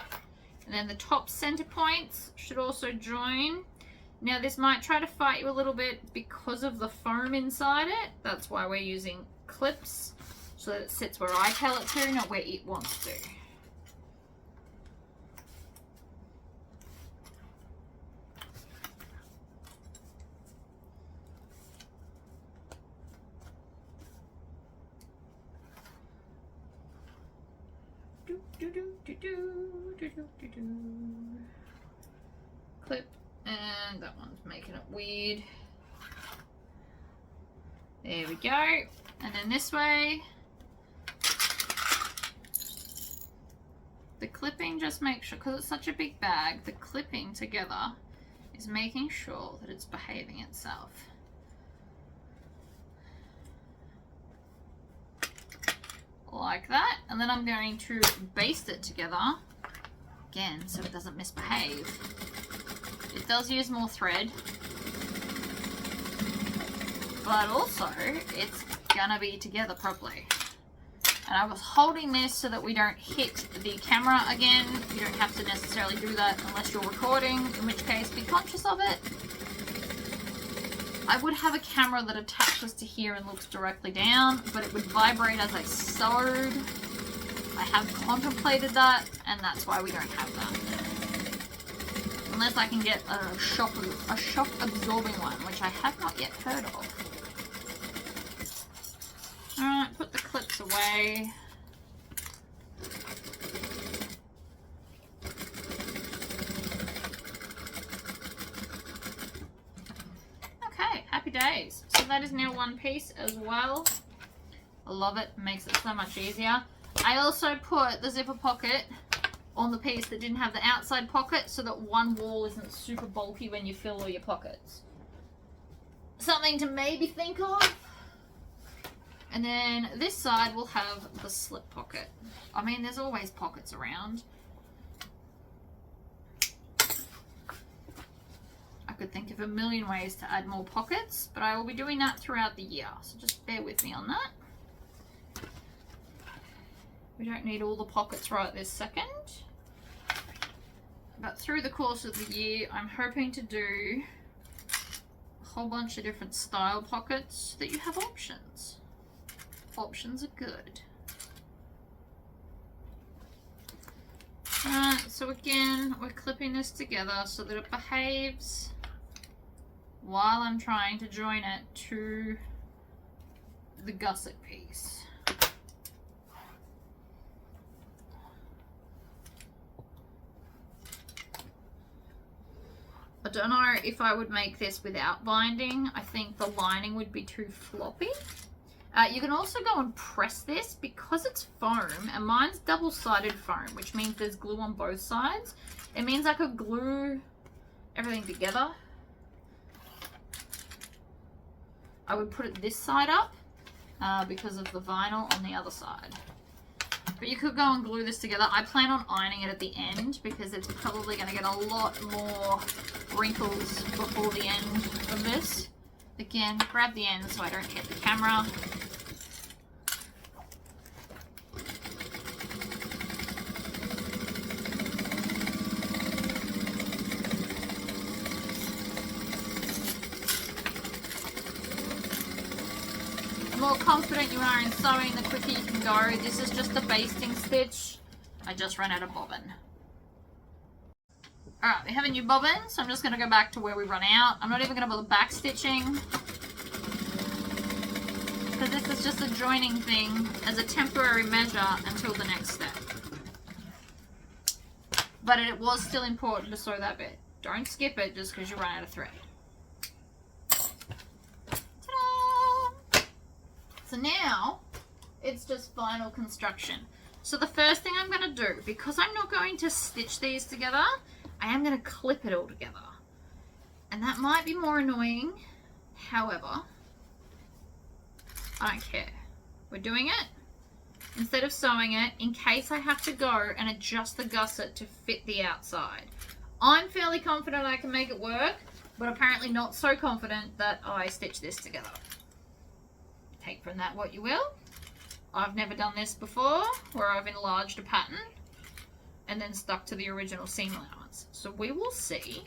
And then the top center points should also join. Now this might try to fight you a little bit because of the foam inside it. That's why we're using clips, so that it sits where I tell it to, not where it wants to. Clip, and that one's making it weird. There we go. And then this way, the clipping just makes sure, because it's such a big bag, the clipping together is making sure that it's behaving itself. Like that, and then I'm going to baste it together again so it doesn't misbehave. It does use more thread, but also it's gonna be together properly. And I was holding this so that we don't hit the camera again. You don't have to necessarily do that unless you're recording, in which case be conscious of it. I would have a camera that attaches to here and looks directly down, but it would vibrate as I sewed. I have contemplated that, and that's why we don't have that. Unless I can get a shock absorbing one, which I have not yet heard of. Alright, put the clips away. Happy days. So that is now one piece as well. I love it. It makes it so much easier. I also put the zipper pocket on the piece that didn't have the outside pocket so that one wall isn't super bulky when you fill all your pockets. Something to maybe think of. And then this side will have the slip pocket. I mean, there's always pockets around. Could think of a million ways to add more pockets, but I will be doing that throughout the year, so just bear with me on that. We don't need all the pockets right this second, but through the course of the year I'm hoping to do a whole bunch of different style pockets so that you have options. Options are good. Alright, so again we're clipping this together so that it behaves while I'm trying to join it to the gusset piece. I don't know if I would make this without binding. I think the lining would be too floppy. You can also go and press this because it's foam, and mine's double-sided foam, which means there's glue on both sides. It means I could glue everything together. I would put it this side up because of the vinyl on the other side. But you could go and glue this together. I plan on ironing it at the end because it's probably going to get a lot more wrinkles before the end of this. Again, grab the end so I don't hit the camera. The more confident you are in sewing, the quicker you can go. This is just a basting stitch. I just ran out of bobbin. Alright, we have a new bobbin, so I'm just going to go back to where we run out. I'm not even going to bother back stitching, because this is just a joining thing as a temporary measure until the next step. But it was still important to sew that bit. Don't skip it just because you run out of thread. Ta-da! So now, it's just final construction. So the first thing I'm going to do, because I'm not going to stitch these together, I am going to clip it all together. And that might be more annoying. However, I don't care. We're doing it. Instead of sewing it, in case I have to go and adjust the gusset to fit the outside. I'm fairly confident I can make it work, but apparently not so confident that I stitch this together. Take from that what you will. I've never done this before, where I've enlarged a pattern and then stuck to the original seam allowance. So we will see.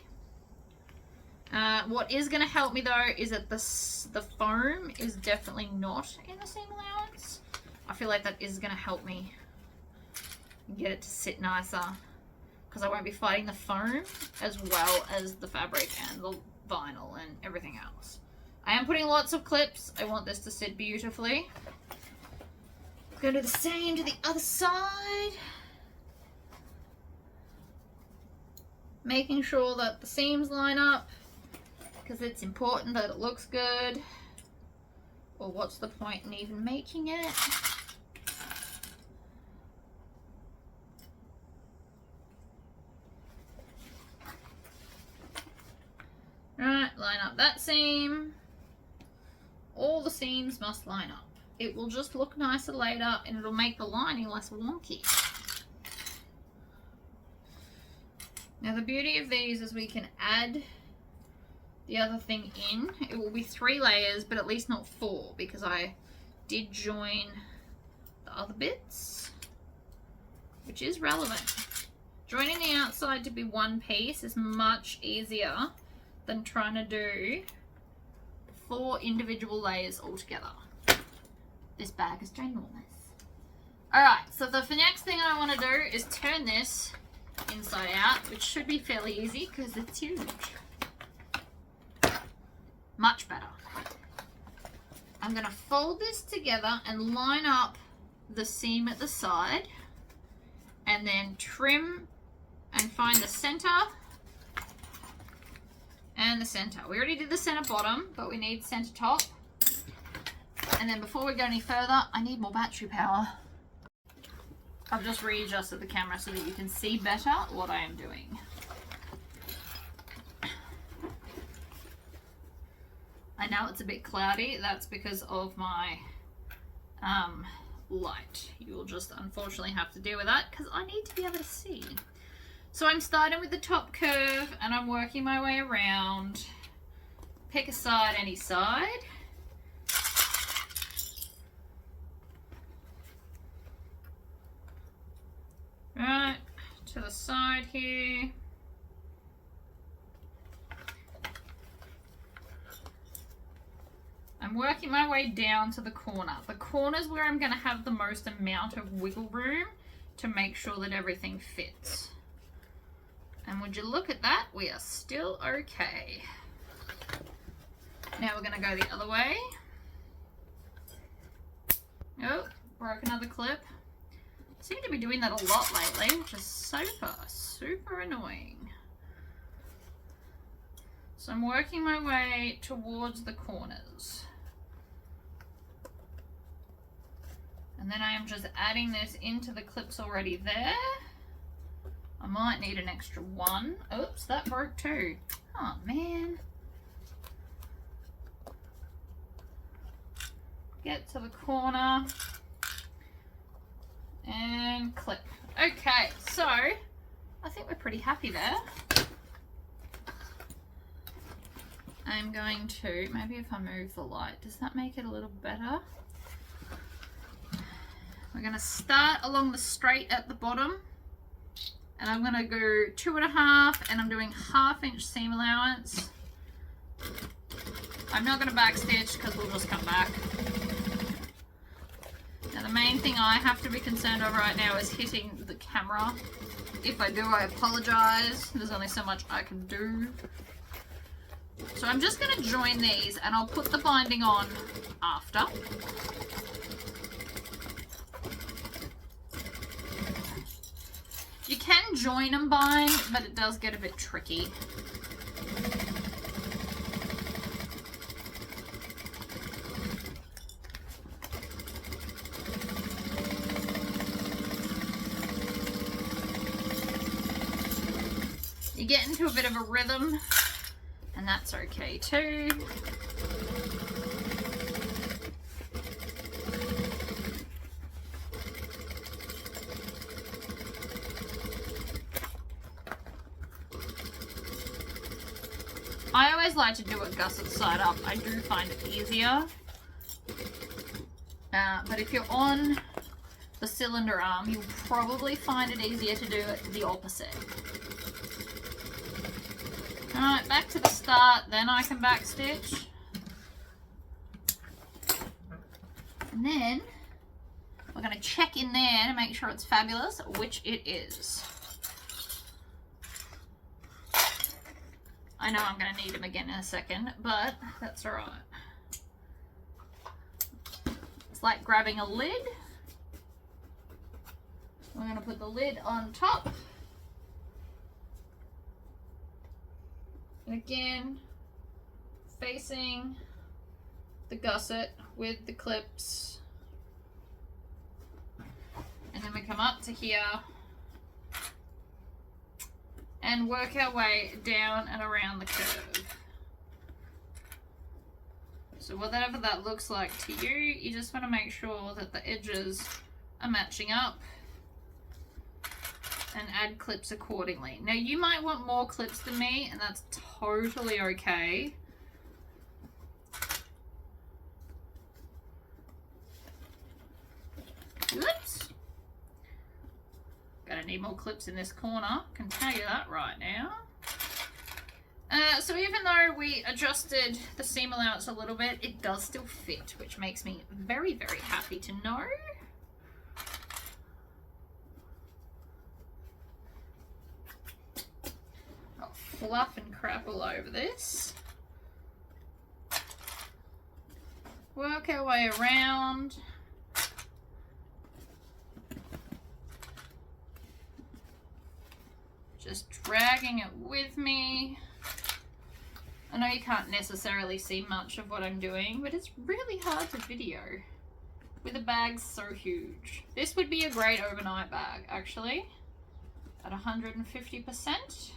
What is going to help me though is that the foam is definitely not in the seam allowance. I feel like that is going to help me get it to sit nicer, because I won't be fighting the foam as well as the fabric and the vinyl and everything else. I am putting lots of clips. I want this to sit beautifully. I'm going to do the same to the other side. Making sure that the seams line up, because it's important that it looks good, or what's the point in even making it? Right, line up that seam. All the seams must line up. It will just look nicer later, and it'll make the lining less wonky. Now the beauty of these is we can add the other thing in. It will be 3 layers, but at least not 4, because I did join the other bits, which is relevant. Joining the outside to be one piece is much easier than trying to do 4 individual layers all together. This bag is ginormous. Alright, so the next thing I want to do is turn this inside out, which should be fairly easy because it's huge. Much better. I'm going to fold this together and line up the seam at the side, and then trim and find the center and the center. We already did the center bottom, but we need center top. And then before we go any further, I need more battery power. I've just readjusted the camera so that you can see better what I am doing. I know it's a bit cloudy. That's because of my light. You will just unfortunately have to deal with that because I need to be able to see. So I'm starting with the top curve and I'm working my way around. Pick a side, any side. Right, to the side here. I'm working my way down to the corner. The corner's where I'm going to have the most amount of wiggle room to make sure that everything fits. And would you look at that? We are still okay. Now we're going to go the other way. Oh, broke another clip. Seem to be doing that a lot lately, which is super annoying. So I'm working my way towards the corners. And then I am just adding this into the clips already there. I might need an extra one. Oops, that broke too. Oh man. Get to the corner. And clip. Okay, so I think we're pretty happy there. I'm going to, maybe if I move the light, does that make it a little better? We're going to start along the straight at the bottom, and I'm going to go 2.5, and I'm doing 1/2 inch seam allowance. I'm not going to backstitch because we'll just come back. Now the main thing I have to be concerned of right now is hitting the camera. If I do, I apologize. There's only so much I can do. So I'm just going to join these and I'll put the binding on after. You can join and bind, but it does get a bit tricky. You get into a bit of a rhythm, and that's okay too. I always like to do it gusset side up. I do find it easier. But if you're on the cylinder arm, you'll probably find it easier to do it the opposite. Alright, back to the start, then I can backstitch. And then we're going to check in there to make sure it's fabulous, which it is. I know I'm going to need them again in a second, but that's alright. It's like grabbing a lid. We're going to put the lid on top. And again, facing the gusset with the clips. And then we come up to here and work our way down and around the curve. So whatever that looks like to you, you just want to make sure that the edges are matching up and add clips accordingly. Now you might want more clips than me, and that's totally okay. Oops. Gonna need more clips in this corner, can tell you that right now. So even though we adjusted the seam allowance a little bit, it does still fit, which makes me very, very happy to know. Got fluff and crap all over this. Work our way around. Just dragging it with me. I know you can't necessarily see much of what I'm doing, but it's really hard to video with a bag so huge. This would be a great overnight bag, actually, at 150%. It's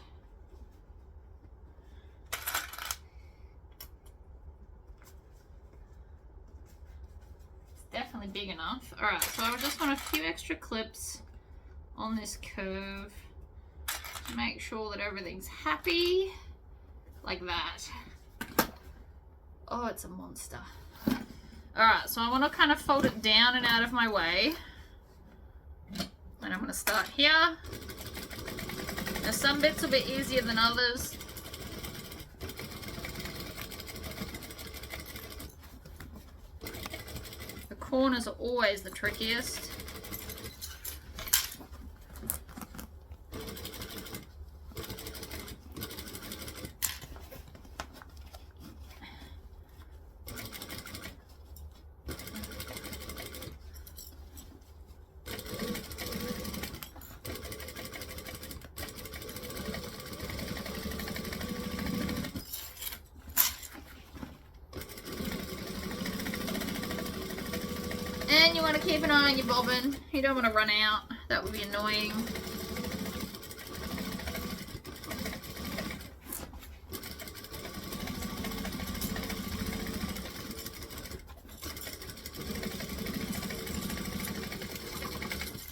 definitely big enough. All right, so I just want a few extra clips on this curve to make sure that everything's happy. Like that. Oh, it's a monster. Alright, so I want to kind of fold it down and out of my way. And I'm going to start here. Now some bits will be easier than others. The corners are always the trickiest. And you want to keep an eye on your bobbin. You don't want to run out. That would be annoying.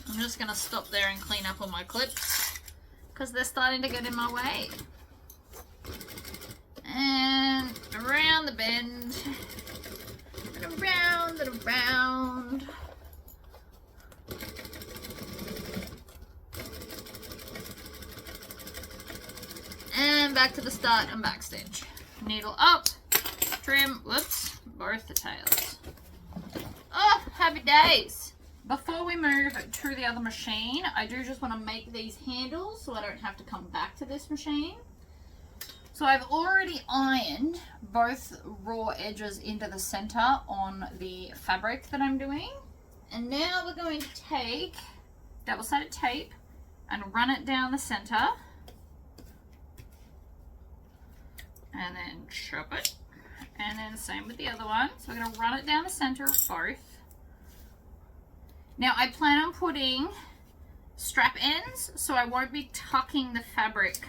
I'm just going to stop there and clean up all my clips because they're starting to get in my way. And around the bend. And around and around. And back to the start and back stitch. Needle up, trim, whoops, both the tails. Oh, happy days. Before we move to the other machine, I do just want to make these handles so I don't have to come back to this machine. So I've already ironed both raw edges into the center on the fabric that I'm doing. And now we're going to take double-sided tape and run it down the center. And then chop it. And then same with the other one. So we're going to run it down the center of both. Now I plan on putting strap ends, so I won't be tucking the fabric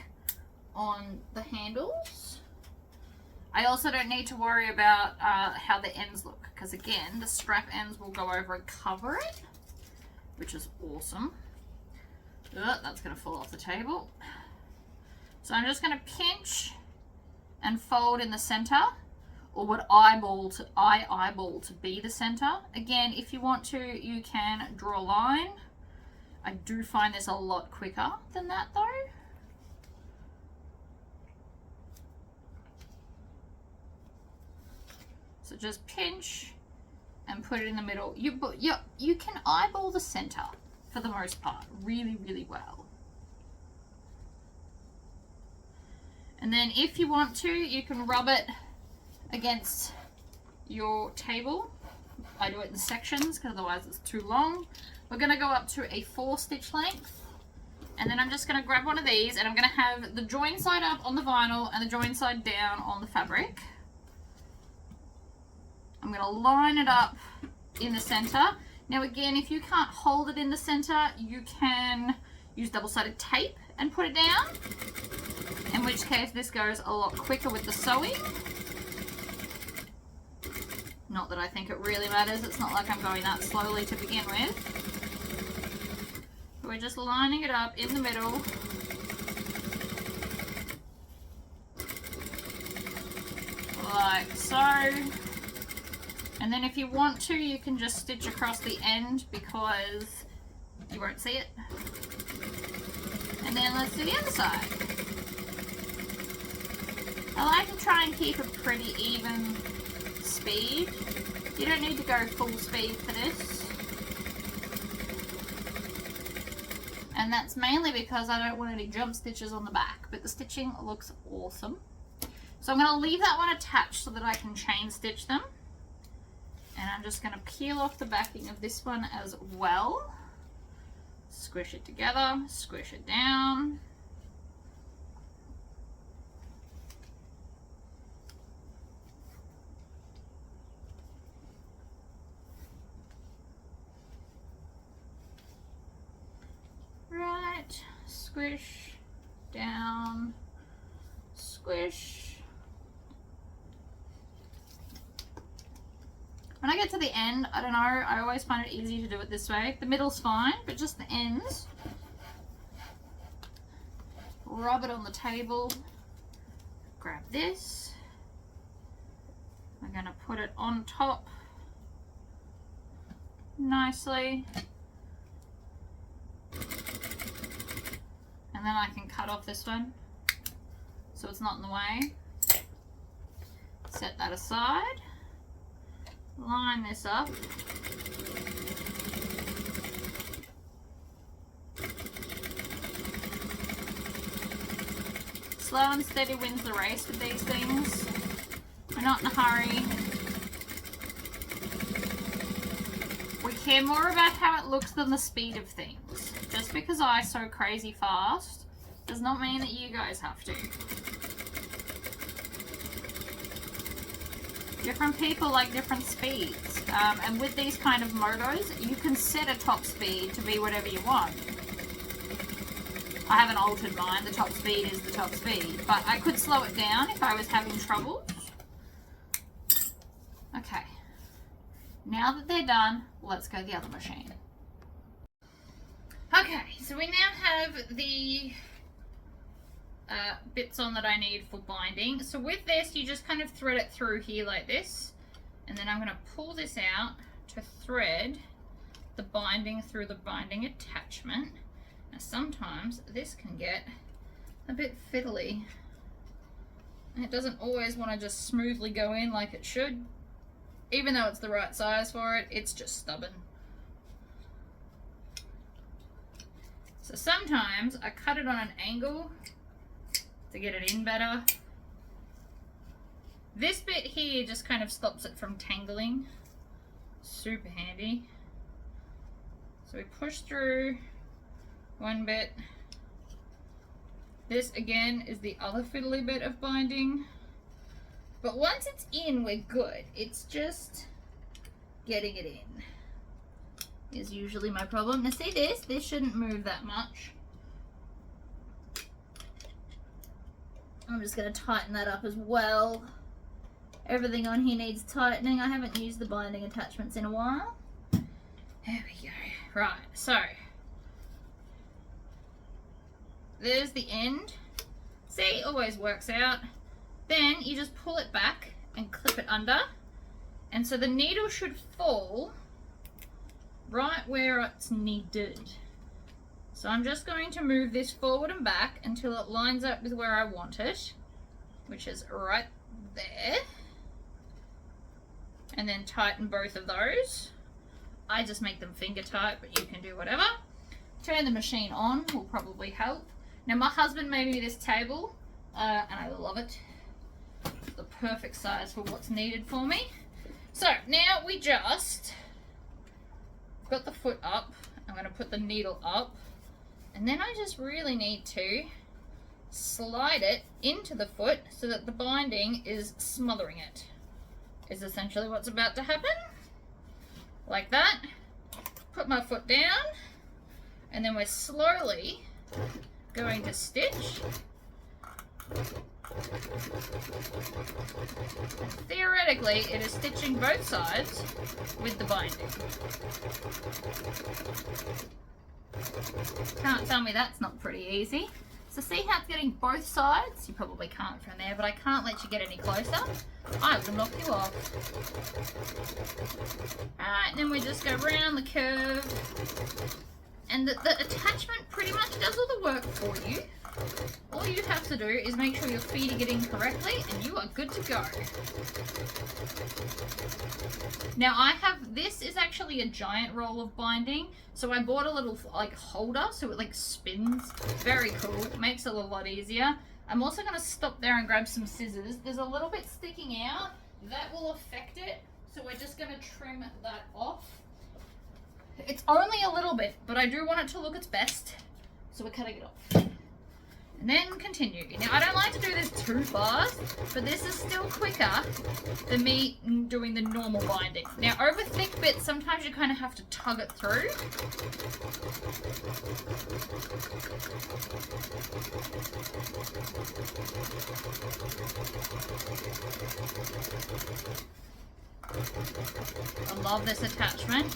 on the handles. I also don't need to worry about how the ends look, because again, the strap ends will go over and cover it, which is awesome. That's going to fall off the table. So I'm just going to pinch and fold in the center, or what I eyeball to be the center. Again, if you want to, you can draw a line. I do find this a lot quicker than that though. So just pinch and put it in the middle. You can eyeball the center for the most part really, really well. And then if you want to, you can rub it against your table. I do it in sections because otherwise it's too long. We're going to go up to a 4 stitch length And then I'm just going to grab one of these and I'm going to have the join side up on the vinyl and the join side down on the fabric. I'm going to line it up in the center. Now again, if you can't hold it in the center, you can use double-sided tape and put it down, in which case this goes a lot quicker with the sewing. Not that I think it really matters, it's not like I'm going that slowly to begin with. We're just lining it up in the middle. Like so. And then if you want to, you can just stitch across the end because you won't see it. And then let's do the other side. I like to try and keep a pretty even speed. You don't need to go full speed for this. And that's mainly because I don't want any jump stitches on the back, but the stitching looks awesome. So I'm going to leave that one attached so that I can chain stitch them. And I'm just going to peel off the backing of this one as well. Squish it together, squish it down. Right, squish, down, squish. When I get to the end, I don't know, I always find it easy to do it this way. The middle's fine, but just the ends. Rub it on the table. Grab this. We're going to put it on top nicely. And then I can cut off this one so it's not in the way. Set that aside. Line this up. Slow and steady wins the race with these things. We're not in a hurry. We care more about how it looks than the speed of things. Just because I sew crazy fast does not mean that you guys have to. Different people like different speeds, and with these kind of motos, you can set a top speed to be whatever you want. I haven't altered mine, the top speed is the top speed, but I could slow it down if I was having trouble. Okay, now that they're done, let's go the other machine. Okay, so we now have the bits on that I need for binding. So with this, you just kind of thread it through here like this, and then I'm going to pull this out to thread the binding through the binding attachment. Now sometimes this can get a bit fiddly, and it doesn't always want to just smoothly go in like it should. Even though it's the right size for it, it's just stubborn. So sometimes I cut it on an angle to get it in better. This bit here just kind of stops it from tangling. Super handy. So we push through one bit. This again is the other fiddly bit of binding. But once it's in, we're good. It's just getting it in is usually my problem. Now see this shouldn't move that much. I'm just going to tighten that up as well. Everything on here needs tightening. I haven't used the binding attachments in a while. There we go. Right, so there's the end. See, always works out. Then you just pull it back and clip it under. And so the needle should fall right where it's needed. So I'm just going to move this forward and back until it lines up with where I want it, which is right there. And then tighten both of those. I just make them finger tight, but you can do whatever. Turn the machine on will probably help. Now my husband made me this table, and I love it. It's the perfect size for what's needed for me. So now we just got the foot up. I'm going to put the needle up. And then I just really need to slide it into the foot so that the binding is smothering it. Is essentially what's about to happen. Like that. Put my foot down, and then we're slowly going to stitch. Theoretically, it is stitching both sides with the binding. Can't tell me that's not pretty easy. So see how it's getting both sides? You probably can't from there, but I can't let you get any closer. I will knock you off. Alright, then we just go around the curve. And the attachment pretty much does all the work for you. All you have to do is make sure you're feeding it in correctly and you are good to go. Now this is actually a giant roll of binding, so I bought a little like holder so it like spins. Very cool, it makes it a lot easier. I'm also going to stop there and grab some scissors. There's a little bit sticking out, that will affect it, so we're just going to trim that off. It's only a little bit, but I do want it to look its best, so we're cutting it off. And then continue. Now, I don't like to do this too fast, but this is still quicker than me doing the normal binding. Now, over thick bits, sometimes you kind of have to tug it through. I love this attachment.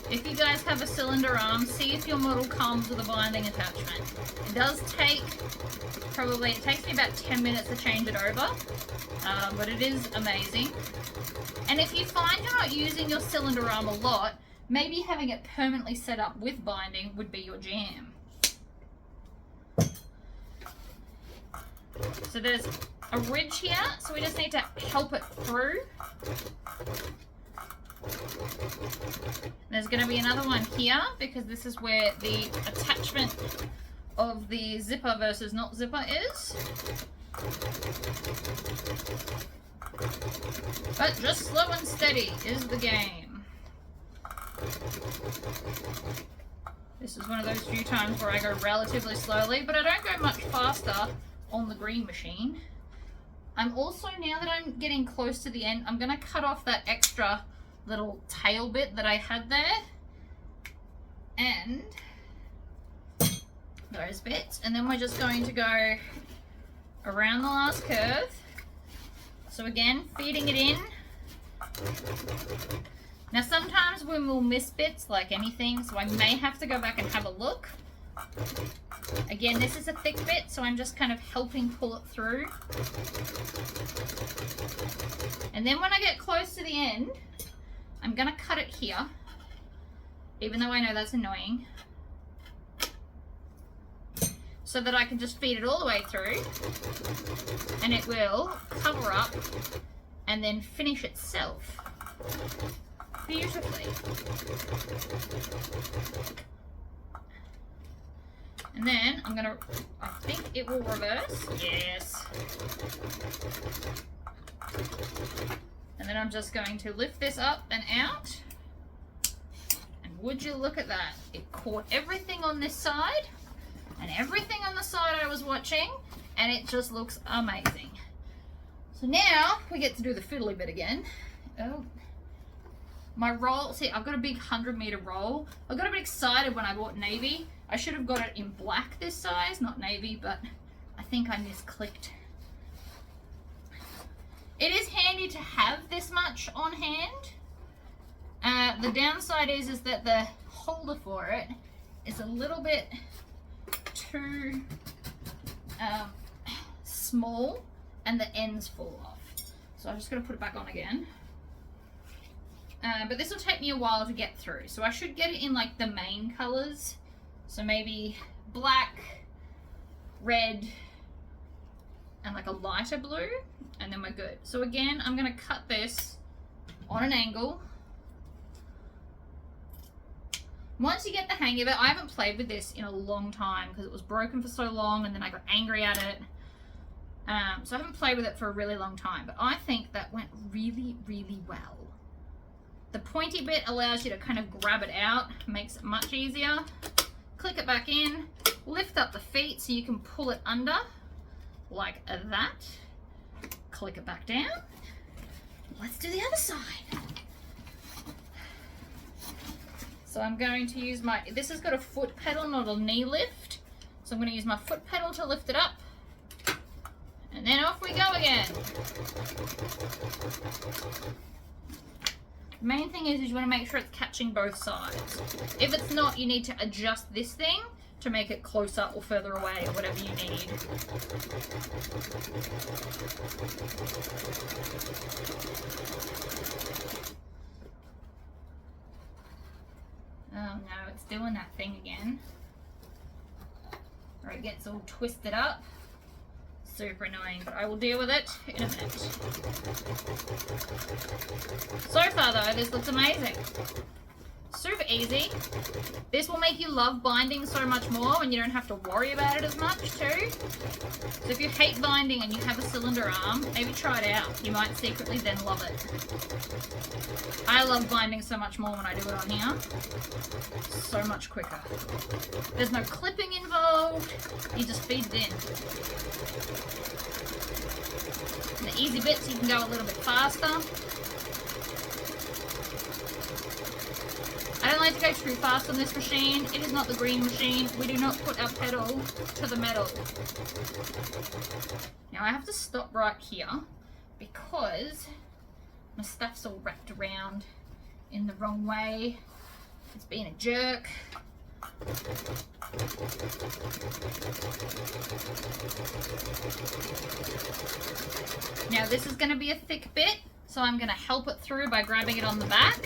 If you guys have a cylinder arm, see if your model comes with a binding attachment. It does take, it takes me about 10 minutes to change it over, but it is amazing. And if you find you're not using your cylinder arm a lot, maybe having it permanently set up with binding would be your jam. So there's a ridge here, so we just need to help it through. There's going to be another one here because this is where the attachment of the zipper versus not zipper is. But just slow and steady is the game. This is one of those few times where I go relatively slowly, but I don't go much faster on the green machine. I'm also, now that I'm getting close to the end, I'm going to cut off that extra little tail bit that I had there. And those bits. And then we're just going to go around the last curve. So again, feeding it in. Now sometimes we will miss bits like anything, so I may have to go back and have a look. Again, this is a thick bit, so I'm just kind of helping pull it through. And then when I get close to the end, I'm going to cut it here, even though I know that's annoying, so that I can just feed it all the way through, and it will cover up and then finish itself beautifully. And then I'm gonna, I think it will reverse. Yes. And then I'm just going to lift this up and out. And would you look at that? It caught everything on this side and everything on the side I was watching, and it just looks amazing. So now we get to do the fiddly bit again. Oh. My roll, see, I've got a big 100-meter roll. I got a bit excited when I bought navy. I should have got it in black this size, not navy, but I think I misclicked. It is handy to have this much on hand. The downside is that the holder for it is a little bit too small and the ends fall off. So I'm just going to put it back on again. But this will take me a while to get through. So I should get it in like the main colors. So maybe black, red, and like a lighter blue, and then we're good. So again, I'm going to cut this on an angle. Once you get the hang of it, I haven't played with this in a long time because it was broken for so long and then I got angry at it. So I haven't played with it for a really long time, but I think that went really, really well. The pointy bit allows you to kind of grab it out, makes it much easier. click it back in, lift up the feet so you can pull it under like that. Click it back down. Let's do the other side. So I'm going to use my, this has got a foot pedal, not a knee lift. So I'm going to use my foot pedal to lift it up. And then off we go again. The main thing is you want to make sure it's catching both sides. If it's not, you need to adjust this thing to make it closer or further away or whatever you need. Oh no, it's doing that thing again. Or it gets all twisted up. Super annoying, but I will deal with it in a minute. So far though, this looks amazing. Super easy. This will make you love binding so much more and you don't have to worry about it as much too. So if you hate binding and you have a cylinder arm, maybe try it out. You might secretly then love it. I love binding so much more when I do it on here. So much quicker. There's no clipping involved. You just feed it in. And the easy bits you can go a little bit faster. I don't like to go too fast on this machine. It is not the green machine. We do not put our pedal to the metal. Now I have to stop right here because my stuff's all wrapped around in the wrong way. It's being a jerk. Now this is going to be a thick bit, so I'm going to help it through by grabbing it on the back.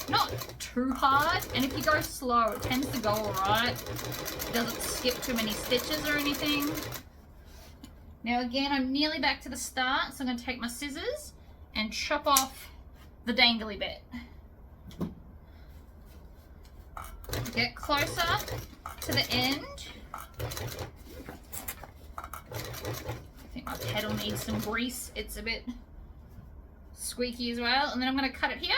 Not too hard, and if you go slow, it tends to go alright. It doesn't skip too many stitches or anything. Now again, I'm nearly back to the start, so I'm going to take my scissors and chop off the dangly bit. Get closer to the end. I think my pedal needs some grease. It's a bit squeaky as well. And then I'm going to cut it here.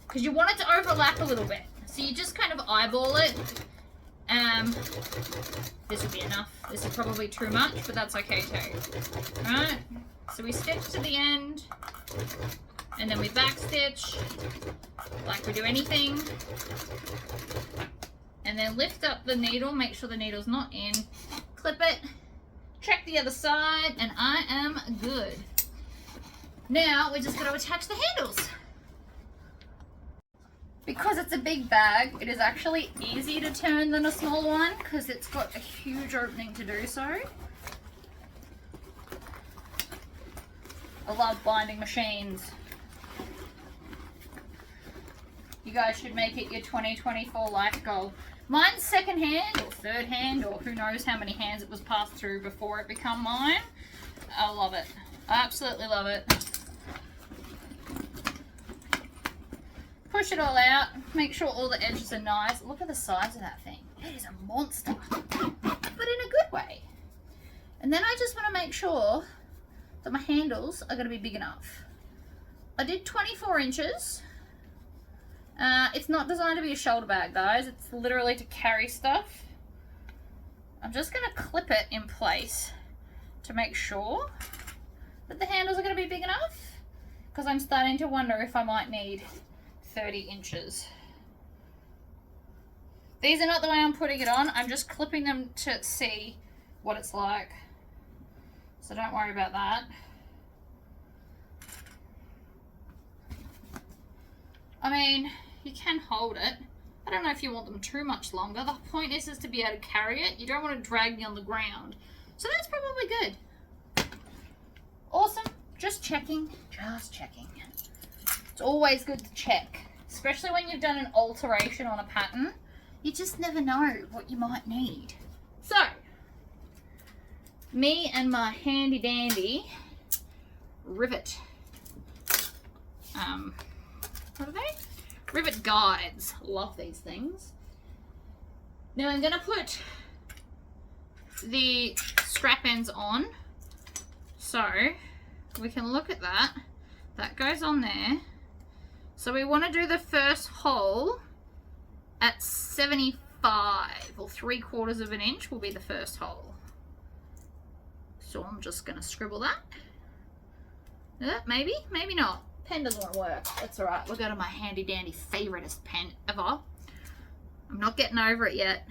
Because you want it to overlap a little bit. So you just kind of eyeball it. This would be enough. This is probably too much, but that's okay too. Alright, so we stitch to the end. And then we back stitch like we do anything. And then lift up the needle, make sure the needle's not in. Clip it, check the other side, and I am good. Now we're just going to attach the handles. Because it's a big bag, it is actually easier to turn than a small one because it's got a huge opening to do so. I love binding machines. You guys should make it your 2024 life goal. Mine's second hand or third hand or who knows how many hands it was passed through before it became mine. I love it. I absolutely love it. Push it all out. Make sure all the edges are nice. Look at the size of that thing. It is a monster. But in a good way. And then I just want to make sure that my handles are going to be big enough. I did 24 inches. It's not designed to be a shoulder bag, guys. It's literally to carry stuff. I'm just going to clip it in place to make sure that the handles are going to be big enough, because I'm starting to wonder if I might need 30 inches. These are not the way I'm putting it on. I'm just clipping them to see what it's like. So don't worry about that. I mean, you can hold it. I don't know if you want them too much longer. The point is to be able to carry it. You don't want to drag me on the ground. So that's probably good. Awesome. Just checking. Just checking. It's always good to check. Especially when you've done an alteration on a pattern. You just never know what you might need. So, me and my handy dandy rivet. What are they? Rivet guides. Love these things. Now I'm going to put the strap ends on. So we can look at that. That goes on there. So we want to do the first hole at 75, or 3/4 of an inch will be the first hole. So I'm just going to scribble that. Maybe, maybe not. Pen doesn't want to work. That's all right. We'll go to my handy dandy favoritist pen ever. I'm not getting over it yet.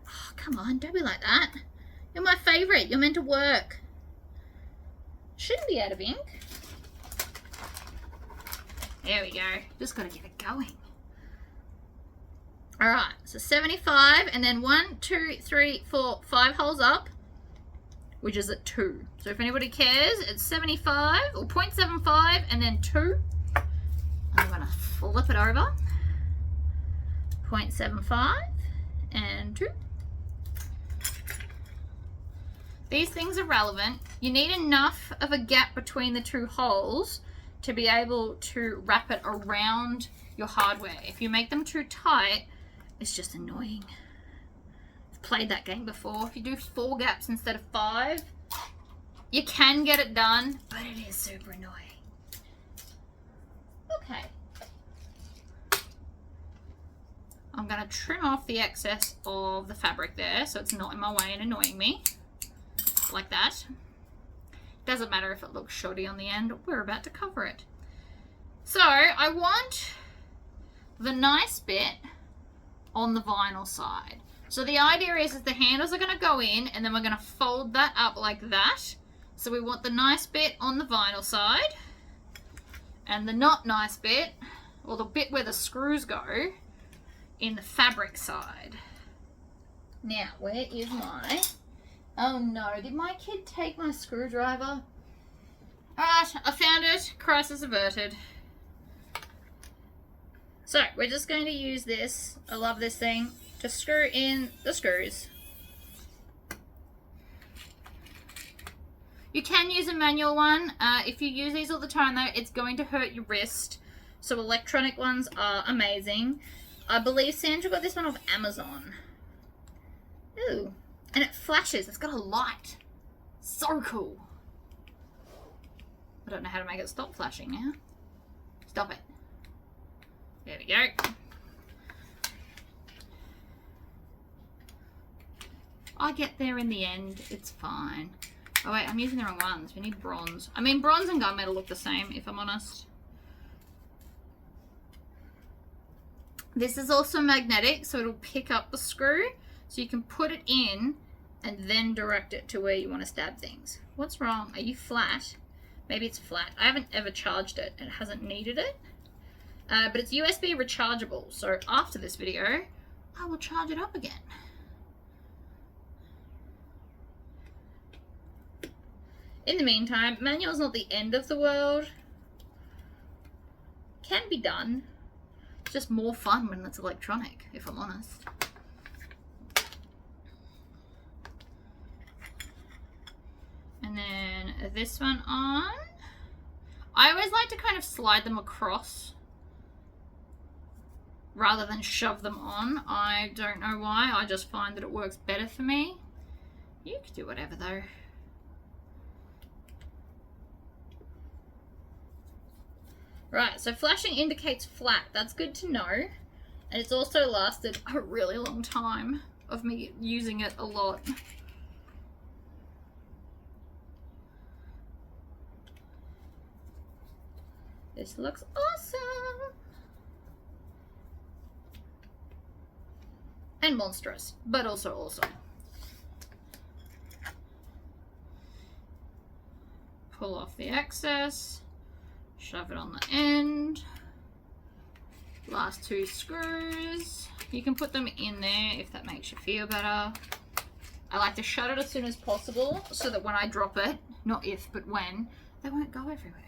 Oh, come on, don't be like that. You're my favorite. You're meant to work. Shouldn't be out of ink. There we go. Just got to get it going. All right, so 75, and then 1, 2, 3, 4, 5 holes up, which is at 2. So if anybody cares, it's 75 or 0.75 and then 2. I'm going to flip it over. 0.75 and 2. These things are relevant. You need enough of a gap between the 2 holes to be able to wrap it around your hardware. If you make them too tight, it's just annoying. I've played that game before. If you do 4 gaps instead of 5, you can get it done, but it is super annoying. Okay. I'm going to trim off the excess of the fabric there so it's not in my way and annoying me. Like that. Doesn't matter if it looks shoddy on the end. We're about to cover it. So I want the nice bit on the vinyl side. So the idea is the handles are going to go in and then we're going to fold that up like that. So we want the nice bit on the vinyl side and the not nice bit, or the bit where the screws go, in the fabric side. Now, where is my... Oh no, did my kid take my screwdriver? Alright, I found it. Crisis averted. So, we're just going to use this, I love this thing, to screw in the screws. You can use a manual one. If you use these all the time though, it's going to hurt your wrist. So electronic ones are amazing. I believe Sandra got this one off Amazon. Ooh. And it flashes. It's got a light. So cool. I don't know how to make it stop flashing now. Stop it. There we go. I get there in the end. It's fine. Oh wait, I'm using the wrong ones. We need bronze. I mean, bronze and gunmetal look the same, if I'm honest. This is also magnetic, so it'll pick up the screw. So you can put it in and then direct it to where you want to stab things. What's wrong? Are you flat? Maybe it's flat. I haven't ever charged it. It hasn't needed it. But it's USB rechargeable. So after this video, I will charge it up again. In the meantime, manual's not the end of the world. Can be done. It's just more fun when it's electronic, if I'm honest. And then this one on. I always like to kind of slide them across rather than shove them on. I don't know why. I just find that it works better for me. You can do whatever though. Right, so flashing indicates flat. That's good to know. And it's also lasted a really long time of me using it a lot. This looks awesome. And monstrous, but also awesome. Pull off the excess. Shove it on the end. Last 2 screws. You can put them in there if that makes you feel better. I like to shut it as soon as possible so that when I drop it, not if, but when, they won't go everywhere.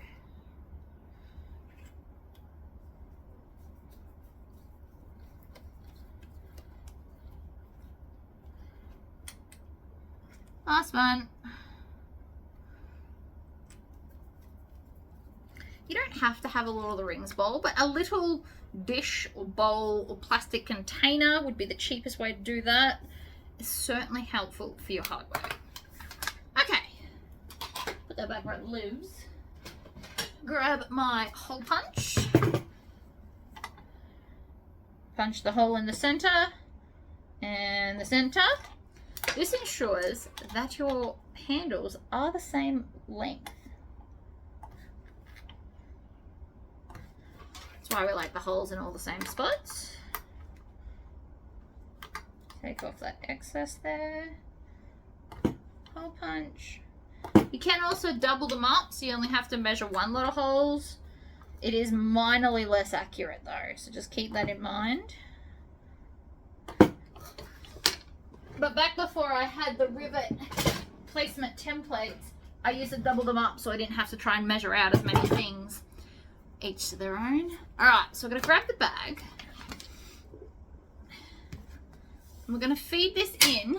Last one. You don't have to have a Lord of the Rings bowl, but a little dish or bowl or plastic container would be the cheapest way to do that. It's certainly helpful for your hardware. Okay, put that back where it lives. grab my hole punch. Punch the hole in the center and the center. This ensures that your handles are the same length. That's why we like the holes in all the same spots. Take off that excess there. Hole punch. You can also double them up, so you only have to measure one lot of holes. It is minorly less accurate though, so just keep that in mind. But back before I had the rivet placement templates, I used to double them up so I didn't have to try and measure out as many things. Each to their own. Alright, so we're going to grab the bag. And we're going to feed this in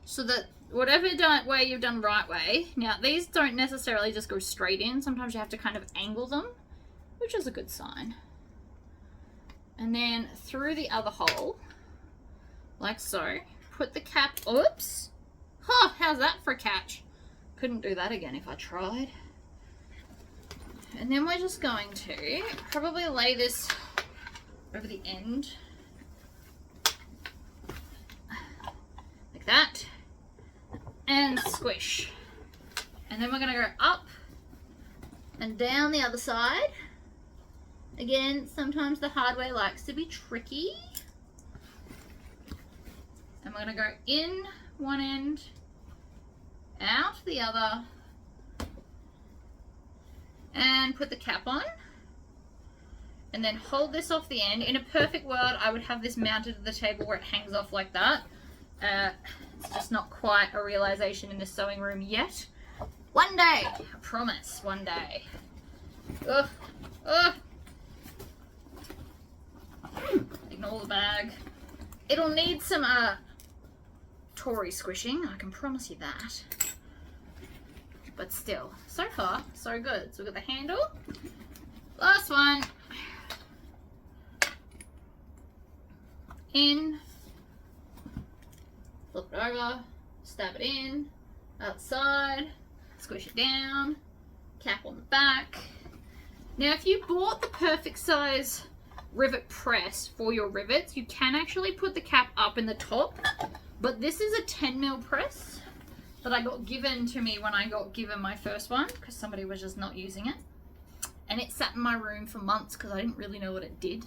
so that whatever way you've done right way. Now, these don't necessarily just go straight in. Sometimes you have to kind of angle them, which is a good sign. And then through the other hole, like so. Put the cap, oops. Huh, how's that for a catch? Couldn't do that again if I tried. And then we're just going to probably lay this over the end. Like that. And squish. And then we're going to go up and down the other side. Again, sometimes the hard way likes to be tricky. And we're going to go in one end, out the other, and put the cap on. And then hold this off the end. In a perfect world, I would have this mounted to the table where it hangs off like that. It's just not quite a realization in the sewing room yet. One day, I promise, one day. Ugh, ugh. Ignore the bag. It'll need some Tory squishing, I can promise you that. But still, so far, so good. So we've got the handle. Last one. In. Flip it over. Stab it in. Outside. Squish it down. Cap on the back. Now, if you bought the perfect size rivet press for your rivets, you can actually put the cap up in the top. But this is a 10mm press that I got given to me when I got given my first one because somebody was just not using it. And it sat in my room for months because I didn't really know what it did.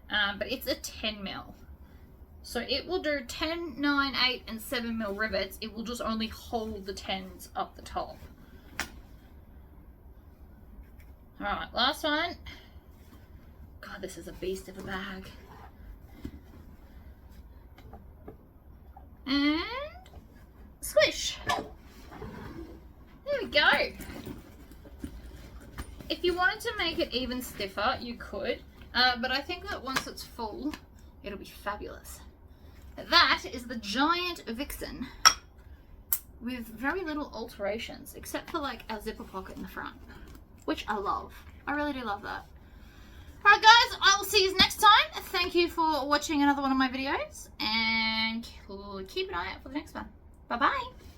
But it's a 10mm. So it will do 10, 9, 8 and 7mm rivets. It will just only hold the 10s up the top. Alright, last one. God, this is a beast of a bag. And squish. There we go. If you wanted to make it even stiffer, you could. But I think that once it's full, it'll be fabulous. That is the giant Vixen with very little alterations, except for like a zipper pocket in the front, which I love. I really do love that. Alright guys, I will see you next time. Thank you for watching another one of my videos, and keep an eye out for the next one. Bye bye.